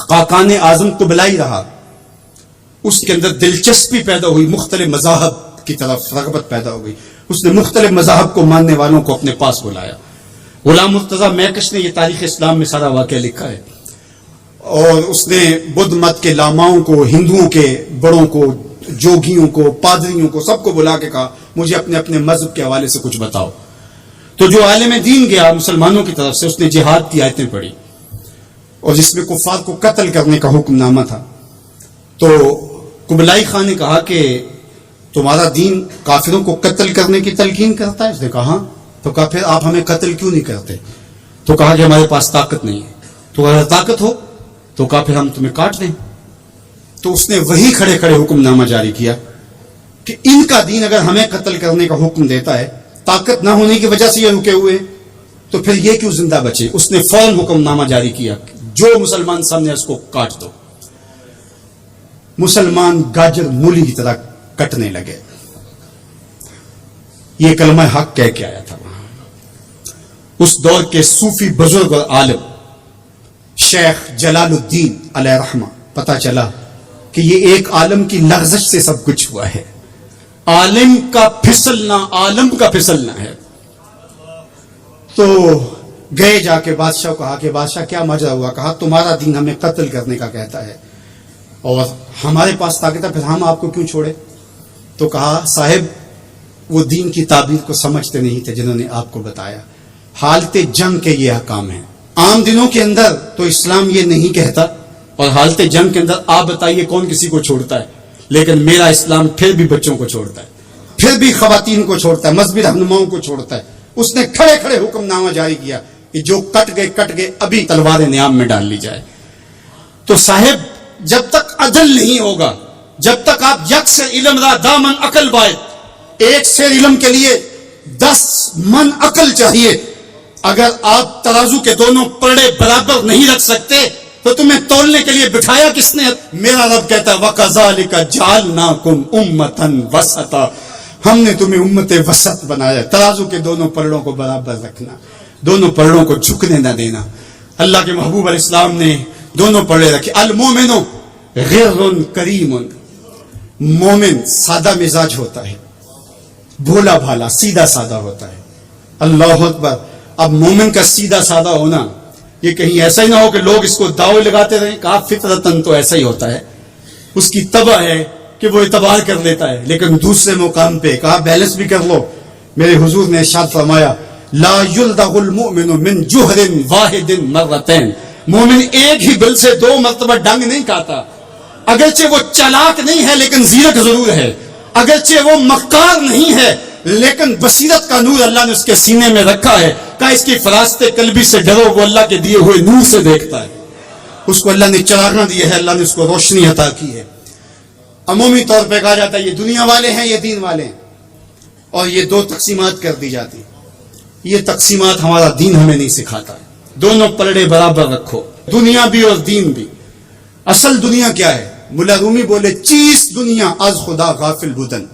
خاقان اعظم قبلائی رہا، اس کے اندر دلچسپی پیدا ہوئی، مختلف مذاہب کی طرف رغبت پیدا ہو گئی، اس نے مختلف مذاہب کو ماننے والوں کو اپنے پاس بلایا۔ غلام مرتضیٰ میکش نے یہ تاریخ اسلام میں سارا واقعہ لکھا ہے، اور اس نے بدھ مت کے لاماؤں کو، ہندوؤں کے بڑوں کو، جوگیوں کو، پادریوں کو، سب کو بلا کے کہا مجھے اپنے اپنے مذہب کے حوالے سے کچھ بتاؤ۔ تو جو عالم دین گیا مسلمانوں کی طرف سے، اس نے جہاد کی آیتیں پڑھی، اور جس میں کفار کو قتل کرنے کا حکم نامہ تھا۔ تو قبلائی خان نے کہا کہ تمہارا دین کافروں کو قتل کرنے کی تلقین کرتا ہے؟ اس نے کہا ہاں۔ تو کہا پھر آپ ہمیں قتل کیوں نہیں کرتے؟ تو کہا کہ ہمارے پاس طاقت نہیں ہے۔ تو اگر طاقت ہو تو کہا پھر ہم تمہیں کاٹ دیں۔ تو اس نے وہی کھڑے کھڑے حکم نامہ جاری کیا کہ ان کا دین اگر ہمیں قتل کرنے کا حکم دیتا ہے، طاقت نہ ہونے کی وجہ سے یہ رکے ہوئے، تو پھر یہ کیوں زندہ بچے؟ اس نے فوراً حکم نامہ جاری کیا جو مسلمان سامنے اس کو کاٹ دو۔ مسلمان گاجر مولی کی طرح کٹنے لگے۔ یہ کلمہ حق کہہ کے آیا تھا وہاں۔ اس دور کے صوفی بزرگ اور عالم شیخ جلال الدین علیہ رحمہ، پتہ چلا کہ یہ ایک عالم کی لغزش سے سب کچھ ہوا ہے۔ عالم کا پھسلنا عالم کا پھسلنا ہے۔ تو گئے جا کے بادشاہ کو کہا کہ بادشاہ کیا ماجرا ہوا؟ کہا تمہارا دین ہمیں قتل کرنے کا کہتا ہے اور ہمارے پاس طاقت ہے، پھر ہم آپ کو کیوں چھوڑے؟ تو کہا صاحب وہ دین کی تعبیر کو سمجھتے نہیں تھے جنہوں نے آپ کو بتایا۔ حالت جنگ کے یہ احکام ہیں۔ عام دنوں کے اندر تو اسلام یہ نہیں کہتا، اور حالت جنگ کے اندر آپ بتائیے کون کسی کو چھوڑتا ہے؟ لیکن میرا اسلام پھر بھی بچوں کو چھوڑتا ہے، پھر بھی خواتین کو چھوڑتا ہے، مذہبی رہنماؤں کو چھوڑتا ہے۔ اس نے کھڑے کھڑے حکم نامہ جاری کیا کہ جو کٹ گئے ابھی تلوار نیام میں ڈال لی جائے۔ تو صاحب جب تک عدل نہیں ہوگا، جب تک آپ یک سے علم را دامن عقل باید، ایک سے علم کے لیے 10 من عقل چاہیے۔ اگر آپ ترازو کے دونوں پلڑے برابر نہیں رکھ سکتے تو تمہیں تولنے کے لیے بٹھایا کس نے؟ میرا رب کہتا ہے وَكَذَلِكَ جَعَلْنَاكُمْ أُمَّةً وَسَطًا، ہم نے تمہیں امت وسط بنایا۔ ترازو کے دونوں پلڑوں کو برابر رکھنا، دونوں پلڑوں کو جھکنے نہ دینا۔ اللہ کے محبوب علیہ السلام نے دونوں پلڑے رکھے۔ المومن غر کریم، مومن سادہ مزاج ہوتا ہے، بھولا بھالا سیدھا سادہ ہوتا ہے۔ اللہ اکبر۔ اب مومن کا سیدھا سادہ ہونا یہ کہیں ایسا ہی نہ ہو کہ لوگ اس کو دعوے لگاتے رہیں۔ کہا فطرتاً تو ایسا ہی ہوتا ہے، اس کی طبع ہے کہ وہ اعتبار کر لیتا ہے، لیکن دوسرے مقام پہ کہا بیلنس بھی کر لو۔ میرے حضور نے ارشاد فرمایا لا یلدغ المؤمن من جوہر واحد مرتين، مومن ایک ہی بل سے 2 مرتبہ ڈنگ نہیں کھاتا۔ اگرچہ وہ چالاک نہیں ہے لیکن زیرک ضرور ہے، اگرچہ وہ مکار نہیں ہے لیکن بصیرت کا نور اللہ نے اس کے سینے میں رکھا ہے۔ کہا اس کی فراست قلبی سے ڈرو، وہ اللہ کے دیے ہوئے نور سے دیکھتا ہے، اس کو اللہ نے چراغاں دی ہے، اللہ نے اس کو روشنی عطا کی ہے۔ عمومی طور پہ کہا جاتا ہے یہ دنیا والے ہیں، یہ دین والے ہیں، اور یہ 2 تقسیمات کر دی جاتی ہیں۔ یہ تقسیمات ہمارا دین ہمیں نہیں سکھاتا ہے۔ دونوں پلڑے برابر رکھو، دنیا بھی اور دین بھی۔ اصل دنیا کیا ہے؟ مولا رومی بولے چیز دنیا از خدا غافل بودن،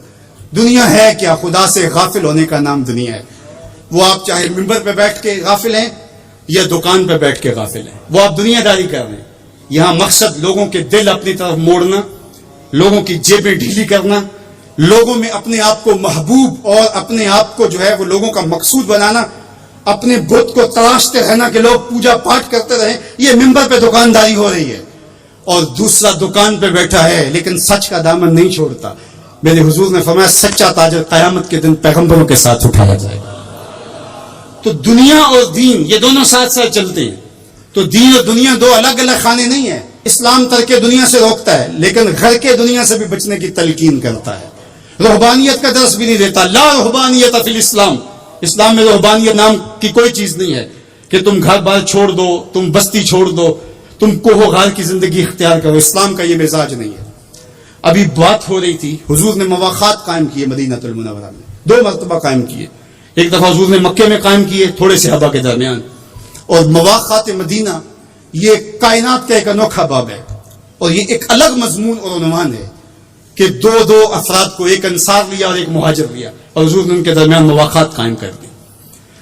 دنیا ہے کیا؟ خدا سے غافل ہونے کا نام دنیا ہے۔ وہ آپ چاہے ممبر پہ بیٹھ کے غافل ہیں یا دکان پہ بیٹھ کے غافل ہیں، وہ آپ دنیا داری کر رہے ہیں۔ یہاں مقصد لوگوں کے دل اپنی طرف موڑنا، لوگوں کی جیبیں ڈھیلی کرنا، لوگوں میں اپنے آپ کو محبوب اور اپنے آپ کو جو ہے وہ لوگوں کا مقصود بنانا، اپنے بت کو تراشتے رہنا کہ لوگ پوجا پاٹ کرتے رہیں۔ یہ ممبر پہ دکانداری ہو رہی ہے، اور دوسرا دکان پہ بیٹھا ہے لیکن سچ کا دامن نہیں چھوڑتا۔ میرے حضور نے فرمایا سچا تاجر قیامت کے دن پیغمبروں کے ساتھ اٹھایا جائے گا۔ تو دنیا اور دین یہ دونوں ساتھ ساتھ چلتے ہیں۔ تو دین اور دنیا 2 الگ الگ خانے نہیں ہیں۔ اسلام ترک دنیا سے روکتا ہے لیکن گھر کے دنیا سے بھی بچنے کی تلقین کرتا ہے. رہبانیت کا درس بھی نہیں دیتا. لا رہبانیت فی الاسلام. اسلام میں رہبانیت نام کی کوئی چیز نہیں ہے کہ تم گھر بار چھوڑ دو, تم بستی چھوڑ دو, تم کوہ غار کی زندگی اختیار کرو. اسلام کا یہ مزاج نہیں ہے. ابھی بات ہو رہی تھی, حضور نے مواخات قائم کیے مدینہ المنورہ میں, 2 مرتبہ قائم کیے. ایک دفعہ حضور نے مکے میں قائم کیے تھوڑے صحابہ کے درمیان. اور مواخات مدینہ یہ کائنات کا ایک انوکھا باب ہے, اور یہ ایک الگ مضمون اور عنوان ہے کہ 2 افراد کو, ایک انصار لیا اور ایک مہاجر لیا, اور حضور نے ان کے درمیان مواخات قائم کر دی.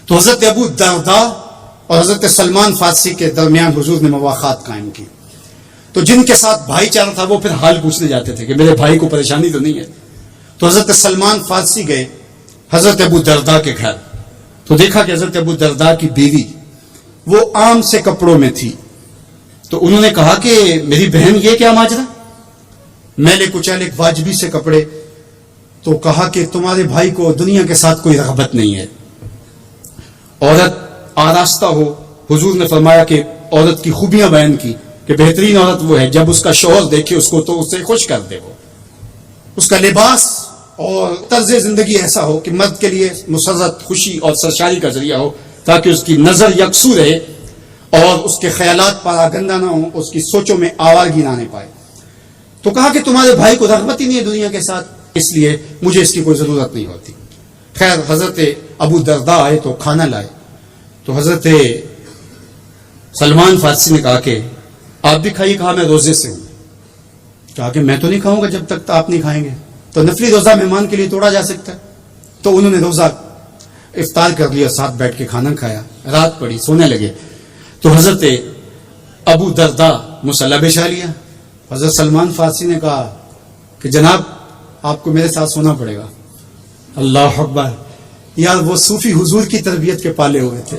تو حضرت ابو درداء اور حضرت سلمان فارسی کے درمیان حضور نے مواخات قائم کی. تو جن کے ساتھ بھائی چارہ تھا وہ پھر حال پوچھنے جاتے تھے کہ میرے بھائی کو پریشانی تو نہیں ہے. تو حضرت سلمان فارسی گئے حضرت ابو درداء کے گھر, تو دیکھا کہ حضرت ابو درداء کی بیوی وہ عام سے کپڑوں میں تھی. تو انہوں نے کہا کہ میری بہن یہ کیا ماجرا, میلے کچیلے واجبی سے کپڑے. تو کہا کہ تمہارے بھائی کو دنیا کے ساتھ کوئی رغبت نہیں ہے, عورت آراستہ ہو. حضور نے فرمایا کہ عورت کی خوبیاں بیان کی کہ بہترین عورت وہ ہے جب اس کا شوہر دیکھے اس کو تو اسے خوش کر دے, وہ اس کا لباس اور طرز زندگی ایسا ہو کہ مرد کے لیے مسرت, خوشی اور سرشاری کا ذریعہ ہو, تاکہ اس کی نظر یکسو رہے اور اس کے خیالات پراگندہ نہ ہوں, اس کی سوچوں میں آوارگی نہ آنے پائے. تو کہا کہ تمہارے بھائی کو رغبت ہی نہیں ہے دنیا کے ساتھ, اس لیے مجھے اس کی کوئی ضرورت نہیں ہوتی. خیر حضرت ابو درداء آئے تو کھانا لائے. تو حضرت سلمان فارسی نے کہا کہ آپ بھی کھائیے. کہا میں روزے سے ہوں. کہا کہ میں تو نہیں کھاؤں گا جب تک آپ نہیں کھائیں گے. تو نفلی روزہ مہمان کے لیے توڑا جا سکتا ہے. تو انہوں نے روزہ افطار کر لیا, ساتھ بیٹھ کے کھانا کھایا, رات پڑی, سونے لگے. تو حضرت ابو درداء مصلی بچھا لیا. حضرت سلمان فارسی نے کہا کہ جناب آپ کو میرے ساتھ سونا پڑے گا. اللہ اکبر. یار وہ صوفی حضور کی تربیت کے پالے ہوئے تھے.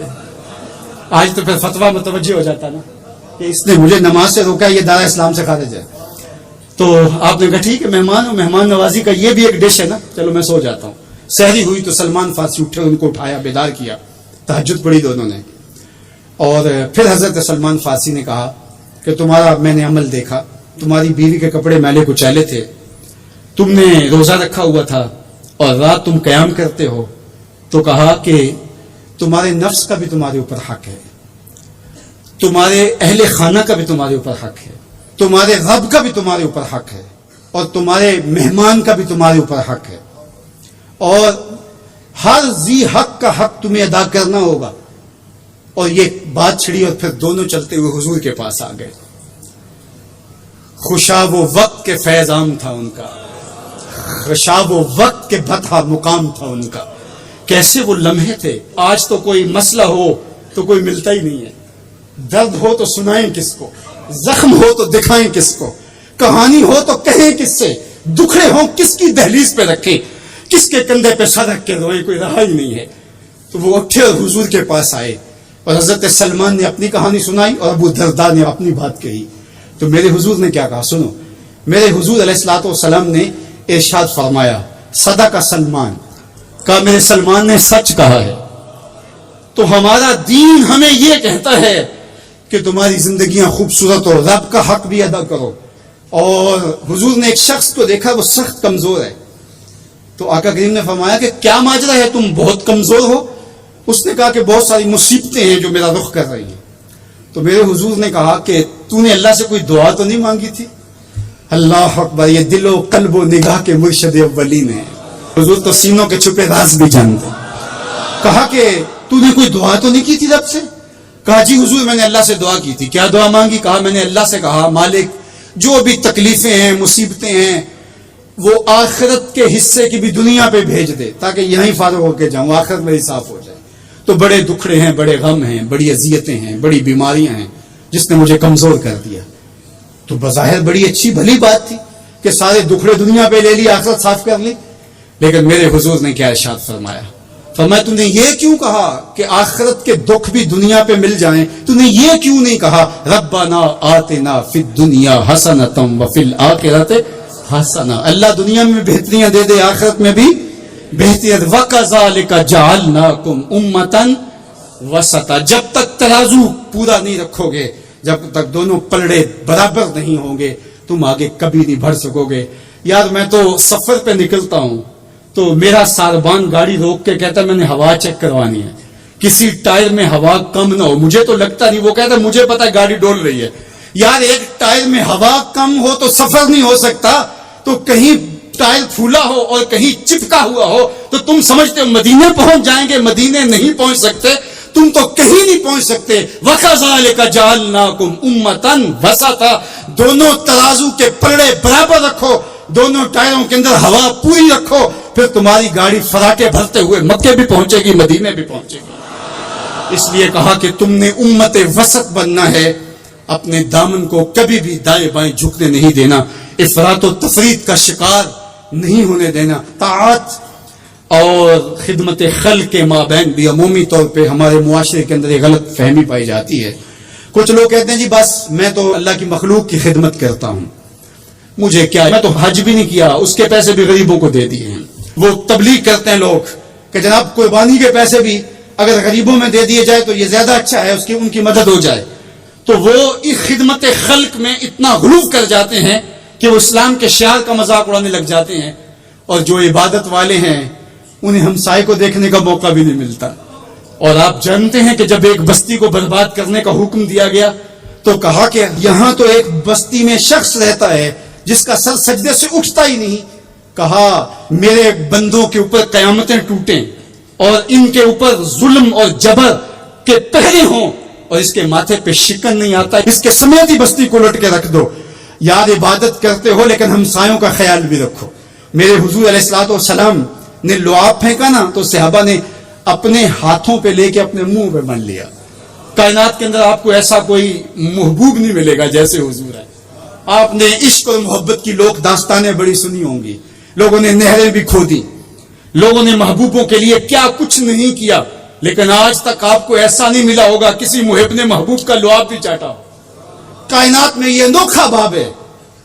آج تو پھر فتویٰ متوجہ ہو جاتا نا کہ اس نے مجھے نماز سے روکا, یہ دار اسلام سے خارج ہے. تو آپ نے کہا ٹھیک ہے, مہمان نوازی کا یہ بھی ایک ڈش ہے نا, چلو میں سو جاتا ہوں. سحری ہوئی تو سلمان فارسی اٹھے, ان کو اٹھایا, بیدار کیا, تہجد پڑھی دونوں نے. اور پھر حضرت سلمان فارسی نے کہا کہ تمہارا میں نے عمل دیکھا, تمہاری بیوی کے کپڑے میلے کچیلے تھے, تم نے روزہ رکھا ہوا تھا اور رات تم قیام کرتے ہو. تو کہا کہ تمہارے نفس کا بھی تمہارے اوپر حق ہے, تمہارے اہل خانہ کا بھی تمہارے اوپر حق ہے, تمہارے رب کا بھی تمہارے اوپر حق ہے, اور تمہارے مہمان کا بھی تمہارے اوپر حق ہے, اور ہر ذی حق کا حق تمہیں ادا کرنا ہوگا. اور یہ بات چھڑی اور پھر دونوں چلتے ہوئے حضور کے پاس آ گئے. خوشاب و وقت کے فیض عام تھا ان کا, خوشاب و وقت کے بطحا مقام تھا ان کا. کیسے وہ لمحے تھے. آج تو کوئی مسئلہ ہو تو کوئی ملتا ہی نہیں ہے, درد ہو تو سنائیں کس کو, زخم ہو تو دکھائیں کس کو, کہانی ہو تو کہیں کس سے, دکھڑے ہوں کس کی دہلیز پہ رکھیں, کس کے کندھے پہ سر رکھ کے روئیں, کوئی رہا ہی نہیں ہے. تو وہ اٹھے اور حضور کے پاس آئے, اور حضرت سلمان نے اپنی کہانی سنائی اور ابو درداء نے اپنی بات کہی. تو میرے حضور نے کیا کہا سنو. میرے حضور علیہ الصلوۃ والسلام نے ارشاد فرمایا, صدق سلمان, کہا میرے سلمان نے سچ کہا ہے. تو ہمارا دین ہمیں یہ کہتا ہے کہ تمہاری زندگیاں خوبصورت ہو, رب کا حق بھی ادا کرو. اور حضور نے ایک شخص کو دیکھا وہ سخت کمزور ہے. تو آقا کریم نے فرمایا کہ کیا ماجرا ہے, تم بہت کمزور ہو. اس نے کہا کہ بہت ساری مصیبتیں ہیں جو میرا رخ کر رہی ہیں. تو میرے حضور نے کہا کہ تو نے اللہ سے کوئی دعا تو نہیں مانگی تھی. اللہ اکبر, یہ دل و قلب و نگاہ کے مرشد اولین ہیں. حضور تو سینوں کے چھپے راز بھی جانتے. کہا کہ تو نے کوئی دعا تو نہیں کی تھی رب سے. کہا جی حضور میں نے اللہ سے دعا کی تھی. کیا دعا مانگی. کہا میں نے اللہ سے کہا مالک جو بھی تکلیفیں ہیں مصیبتیں ہیں وہ آخرت کے حصے کی بھی دنیا پہ بھیج دے تاکہ یہیں فارغ ہو کے جاؤں, آخرت میری صاف ہو جائے. تو بڑے دکھڑے ہیں, بڑے غم ہیں, بڑی اذیتیں ہیں, بڑی بیماریاں ہیں جس نے مجھے کمزور کر دیا. تو بظاہر بڑی اچھی بھلی بات تھی کہ سارے دکھڑے دنیا پہ لے لی, آخرت صاف کر لی. لیکن میرے حضور نے کیا ارشاد فرمایا, فرمایا تو نے یہ کیوں کہا کہ آخرت کے دکھ بھی دنیا پہ مل جائیں, تو نے یہ کیوں نہیں کہا ربنا آتنا فی الدنیا حسنۃ وفی الآخرۃ حسنہ, اللہ دنیا میں بہتریاں دے دے آخرت میں بھی بہتریاں. وَكَذَلِكَ جَعَلْنَاكُمْ أُمَّةً وَسَطًا, جب تک ترازو پورا نہیں رکھو گے جب تک دونوں پلڑے برابر نہیں ہوں گے تم آگے کبھی نہیں بڑھ سکو گے. یار میں تو سفر پہ نکلتا ہوں تو میرا ساربان گاڑی روک کے کہتا ہے میں نے ہوا چیک کروانی ہے, کسی ٹائر میں ہوا کم نہ ہو. مجھے تو لگتا نہیں, وہ کہتا ہے مجھے پتا ہے گاڑی ڈول رہی ہے. یار ایک ٹائر میں ہوا کم ہو تو سفر نہیں ہو سکتا, تو کہیں ٹائر پھولا ہو اور کہیں چپکا ہوا ہو تو تم سمجھتے ہو مدینے پہنچ جائیں گے, مدینے نہیں پہنچ سکتے, تم تو کہیں نہیں پہنچ سکتے. وَكَذَلِكَ جَعَلْنَاكُمْ أُمَّةً وَسَطًا, دونوں ترازو کے پلڑے برابر رکھو, دونوں ٹائروں کے اندر ہوا پوری رکھو, پھر تمہاری گاڑی فراٹے بھرتے ہوئے مکے بھی پہنچے گی, مدینے بھی پہنچے گی. اس لیے کہا کہ تم نے امت وسط بننا ہے, اپنے دامن کو کبھی بھی دائیں بائیں جھکنے نہیں دینا, افراط و تفریط کا شکار نہیں ہونے دینا. طاعت اور خدمت خلق کے مابین بھی عمومی طور پہ ہمارے معاشرے کے اندر ایک غلط فہمی پائی جاتی ہے. کچھ لوگ کہتے ہیں جی بس میں تو اللہ کی مخلوق کی خدمت کرتا ہوں, مجھے کیا, میں تو حج بھی نہیں کیا, اس کے پیسے بھی غریبوں کو دے دیے ہیں. وہ تبلیغ کرتے ہیں لوگ کہ جناب قربانی کے پیسے بھی اگر غریبوں میں دے دیے جائے تو یہ زیادہ اچھا ہے, ان کی مدد ہو جائے. تو وہ اس خدمت خلق میں اتنا غلو کر جاتے ہیں کہ وہ اسلام کے شعار کا مذاق اڑانے لگ جاتے ہیں, اور جو عبادت والے ہیں انہیں ہمسائے کو دیکھنے کا موقع بھی نہیں ملتا. اور آپ جانتے ہیں کہ جب ایک بستی کو برباد کرنے کا حکم دیا گیا تو کہا کہ یہاں تو ایک بستی میں شخص رہتا ہے جس کا سر سجدے سے اٹھتا ہی نہیں. کہا میرے بندوں کے اوپر قیامتیں ٹوٹیں اور ان کے اوپر ظلم اور جبر کے پہرے ہوں اور اس کے ماتھے پہ شکن نہیں آتا, اس کے سمیت ہی بستی کو لٹ کے رکھ دو. یار عبادت کرتے ہو لیکن ہمسایوں کا خیال بھی رکھو. میرے حضور علیہ الصلوۃ والسلام نے لعاب پھینکا نا تو صحابہ نے اپنے ہاتھوں پہ لے کے اپنے منہ پہ بن لیا. کائنات کے اندر آپ کو ایسا کوئی محبوب نہیں ملے گا جیسے حضور ہے. آپ نے عشق اور محبت کی لوک داستانیں بڑی سنی ہوں گی, لوگوں نے نہریں بھی کھودی, لوگوں نے محبوبوں کے لیے کیا کچھ نہیں کیا, لیکن آج تک آپ کو ایسا نہیں ملا ہوگا کسی محب نے محبوب کا لعاب بھی چاٹا. کائنات میں یہ انوکھا باب ہے.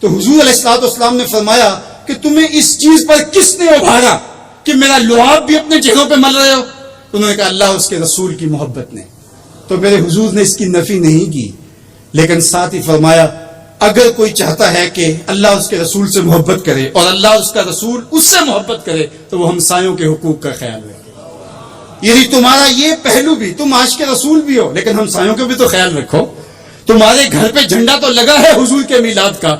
تو حضور علیہ الصلوۃ والسلام نے فرمایا کہ تمہیں اس چیز پر کس نے ابھارا کہ میرا لعاب بھی اپنے چہروں پہ مل رہے ہو؟ انہوں نے کہا اللہ اس کے رسول کی محبت نے. تو میرے حضور نے اس کی نفی نہیں کی, لیکن ساتھ ہی فرمایا اگر کوئی چاہتا ہے کہ اللہ اس کے رسول سے محبت کرے اور اللہ اس کا رسول اس سے محبت کرے تو وہ ہمسایوں کے حقوق کا خیال رکھے. یہی تمہارا یہ پہلو بھی, تم عاشق رسول بھی ہو لیکن ہمسایوں کا بھی تو خیال رکھو. تمہارے گھر پہ جھنڈا تو لگا ہے حضور کے میلاد کا,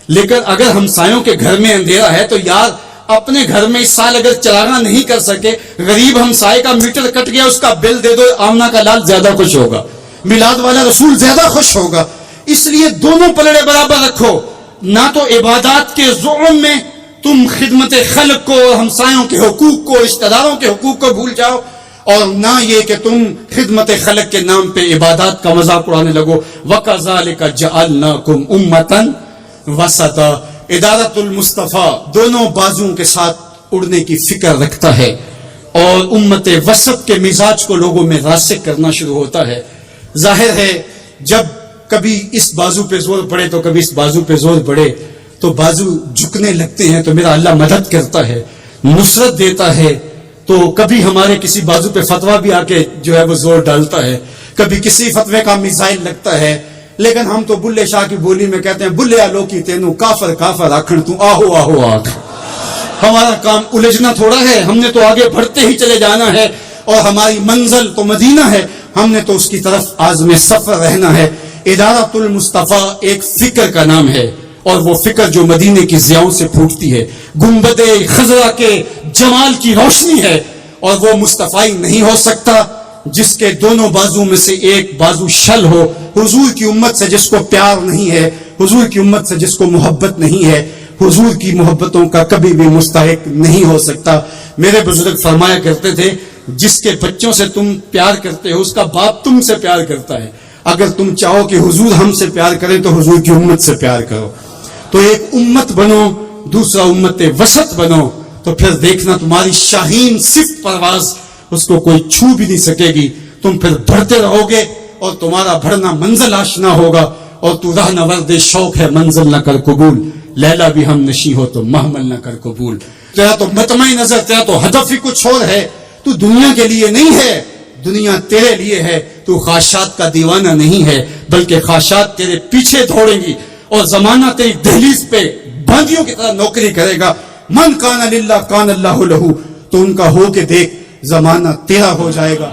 لیکن اگر ہمسایوں کے گھر میں اندھیرا ہے تو یار اپنے گھر میں اس سال اگر چراغاں نہیں کر سکے, غریب ہمسائے کا میٹر کٹ گیا اس کا بل دے دو, آمنہ کا لال زیادہ خوش ہوگا, میلاد والا رسول زیادہ خوش ہوگا. اس لیے دونوں پلڑے برابر رکھو. نہ تو عبادات کے زعم میں تم خدمت خلق کو, ہمسایوں کے حقوق کو, رشتہ داروں کے حقوق کو بھول جاؤ, اور نہ یہ کہ تم خدمت خلق کے نام پہ عبادات کا مذاق اڑانے لگو. وَكَذَلِكَ جَعَلْنَاكُمْ أُمَّةً وَسَطًا. ادارت المصطفیٰ دونوں بازوں کے ساتھ اڑنے کی فکر رکھتا ہے اور امت وسط کے مزاج کو لوگوں میں راسخ کرنا شروع ہوتا ہے. ظاہر ہے جب کبھی اس بازو پہ زور پڑے تو کبھی اس بازو پہ زور پڑے تو بازو جھکنے لگتے ہیں, تو میرا اللہ مدد کرتا ہے, نصرت دیتا ہے. تو کبھی ہمارے کسی بازو پہ فتویٰ بھی آ کے جو ہے وہ زور ڈالتا ہے, کبھی کسی فتوے کا میزائل لگتا ہے, لیکن ہم تو بلے شاہ کی بولی میں کہتے ہیں بلے آلو کی تینوں کافر کافر آکھن تو آہو آہو آکھ. ہمارا کام الجھنا تھوڑا ہے, ہم نے تو آگے بڑھتے ہی چلے جانا ہے, اور ہماری منزل تو مدینہ ہے, ہم نے تو اس کی طرف عازم سفر رہنا ہے. ادارت المصطفیٰ ایک فکر کا نام ہے, اور وہ فکر جو مدینے کی ضیاؤں سے پھوٹتی ہے, گنبد خضرا کے جمال کی روشنی ہے, اور وہ مصطفی نہیں ہو سکتا جس کے دونوں بازو میں سے ایک بازو شل ہو. حضور کی امت سے جس کو پیار نہیں ہے, حضور کی امت سے جس کو محبت نہیں ہے, حضور کی محبتوں کا کبھی بھی مستحق نہیں ہو سکتا. میرے بزرگ فرمایا کرتے تھے جس کے بچوں سے تم پیار کرتے ہو اس کا باپ تم سے پیار کرتا ہے. اگر تم چاہو کہ حضور ہم سے پیار کریں تو حضور کی امت سے پیار کرو. تو ایک امت بنو, دوسرا امت وسط بنو, تو پھر دیکھنا تمہاری شاہین صفت پرواز اس کو کوئی چھو بھی نہیں سکے گی. تم پھر بڑھتے رہو گے اور تمہارا بڑھنا منزل آشنا ہوگا, اور تو راہ نورد شوق ہے منزل نہ کر قبول, لیلا بھی ہم نشی ہو تو محمل نہ کر قبول. تیرا تو مطمئن نظر, تیرا تو ہدف ہی کچھ اور ہے, تو دنیا کے لیے نہیں ہے, دنیا تیرے لیے ہے. تو خواہشات کا دیوانہ نہیں ہے، بلکہ خواہشات تیرے پیچھے دوڑیں گی اور زمانہ تیری دہلیز پہ باندیوں کی طرح نوکری کرے گا۔ من کان للہ کان اللہ لہو، تو ان کا ہو کے دیکھ، زمانہ تیرا ہو جائے گا۔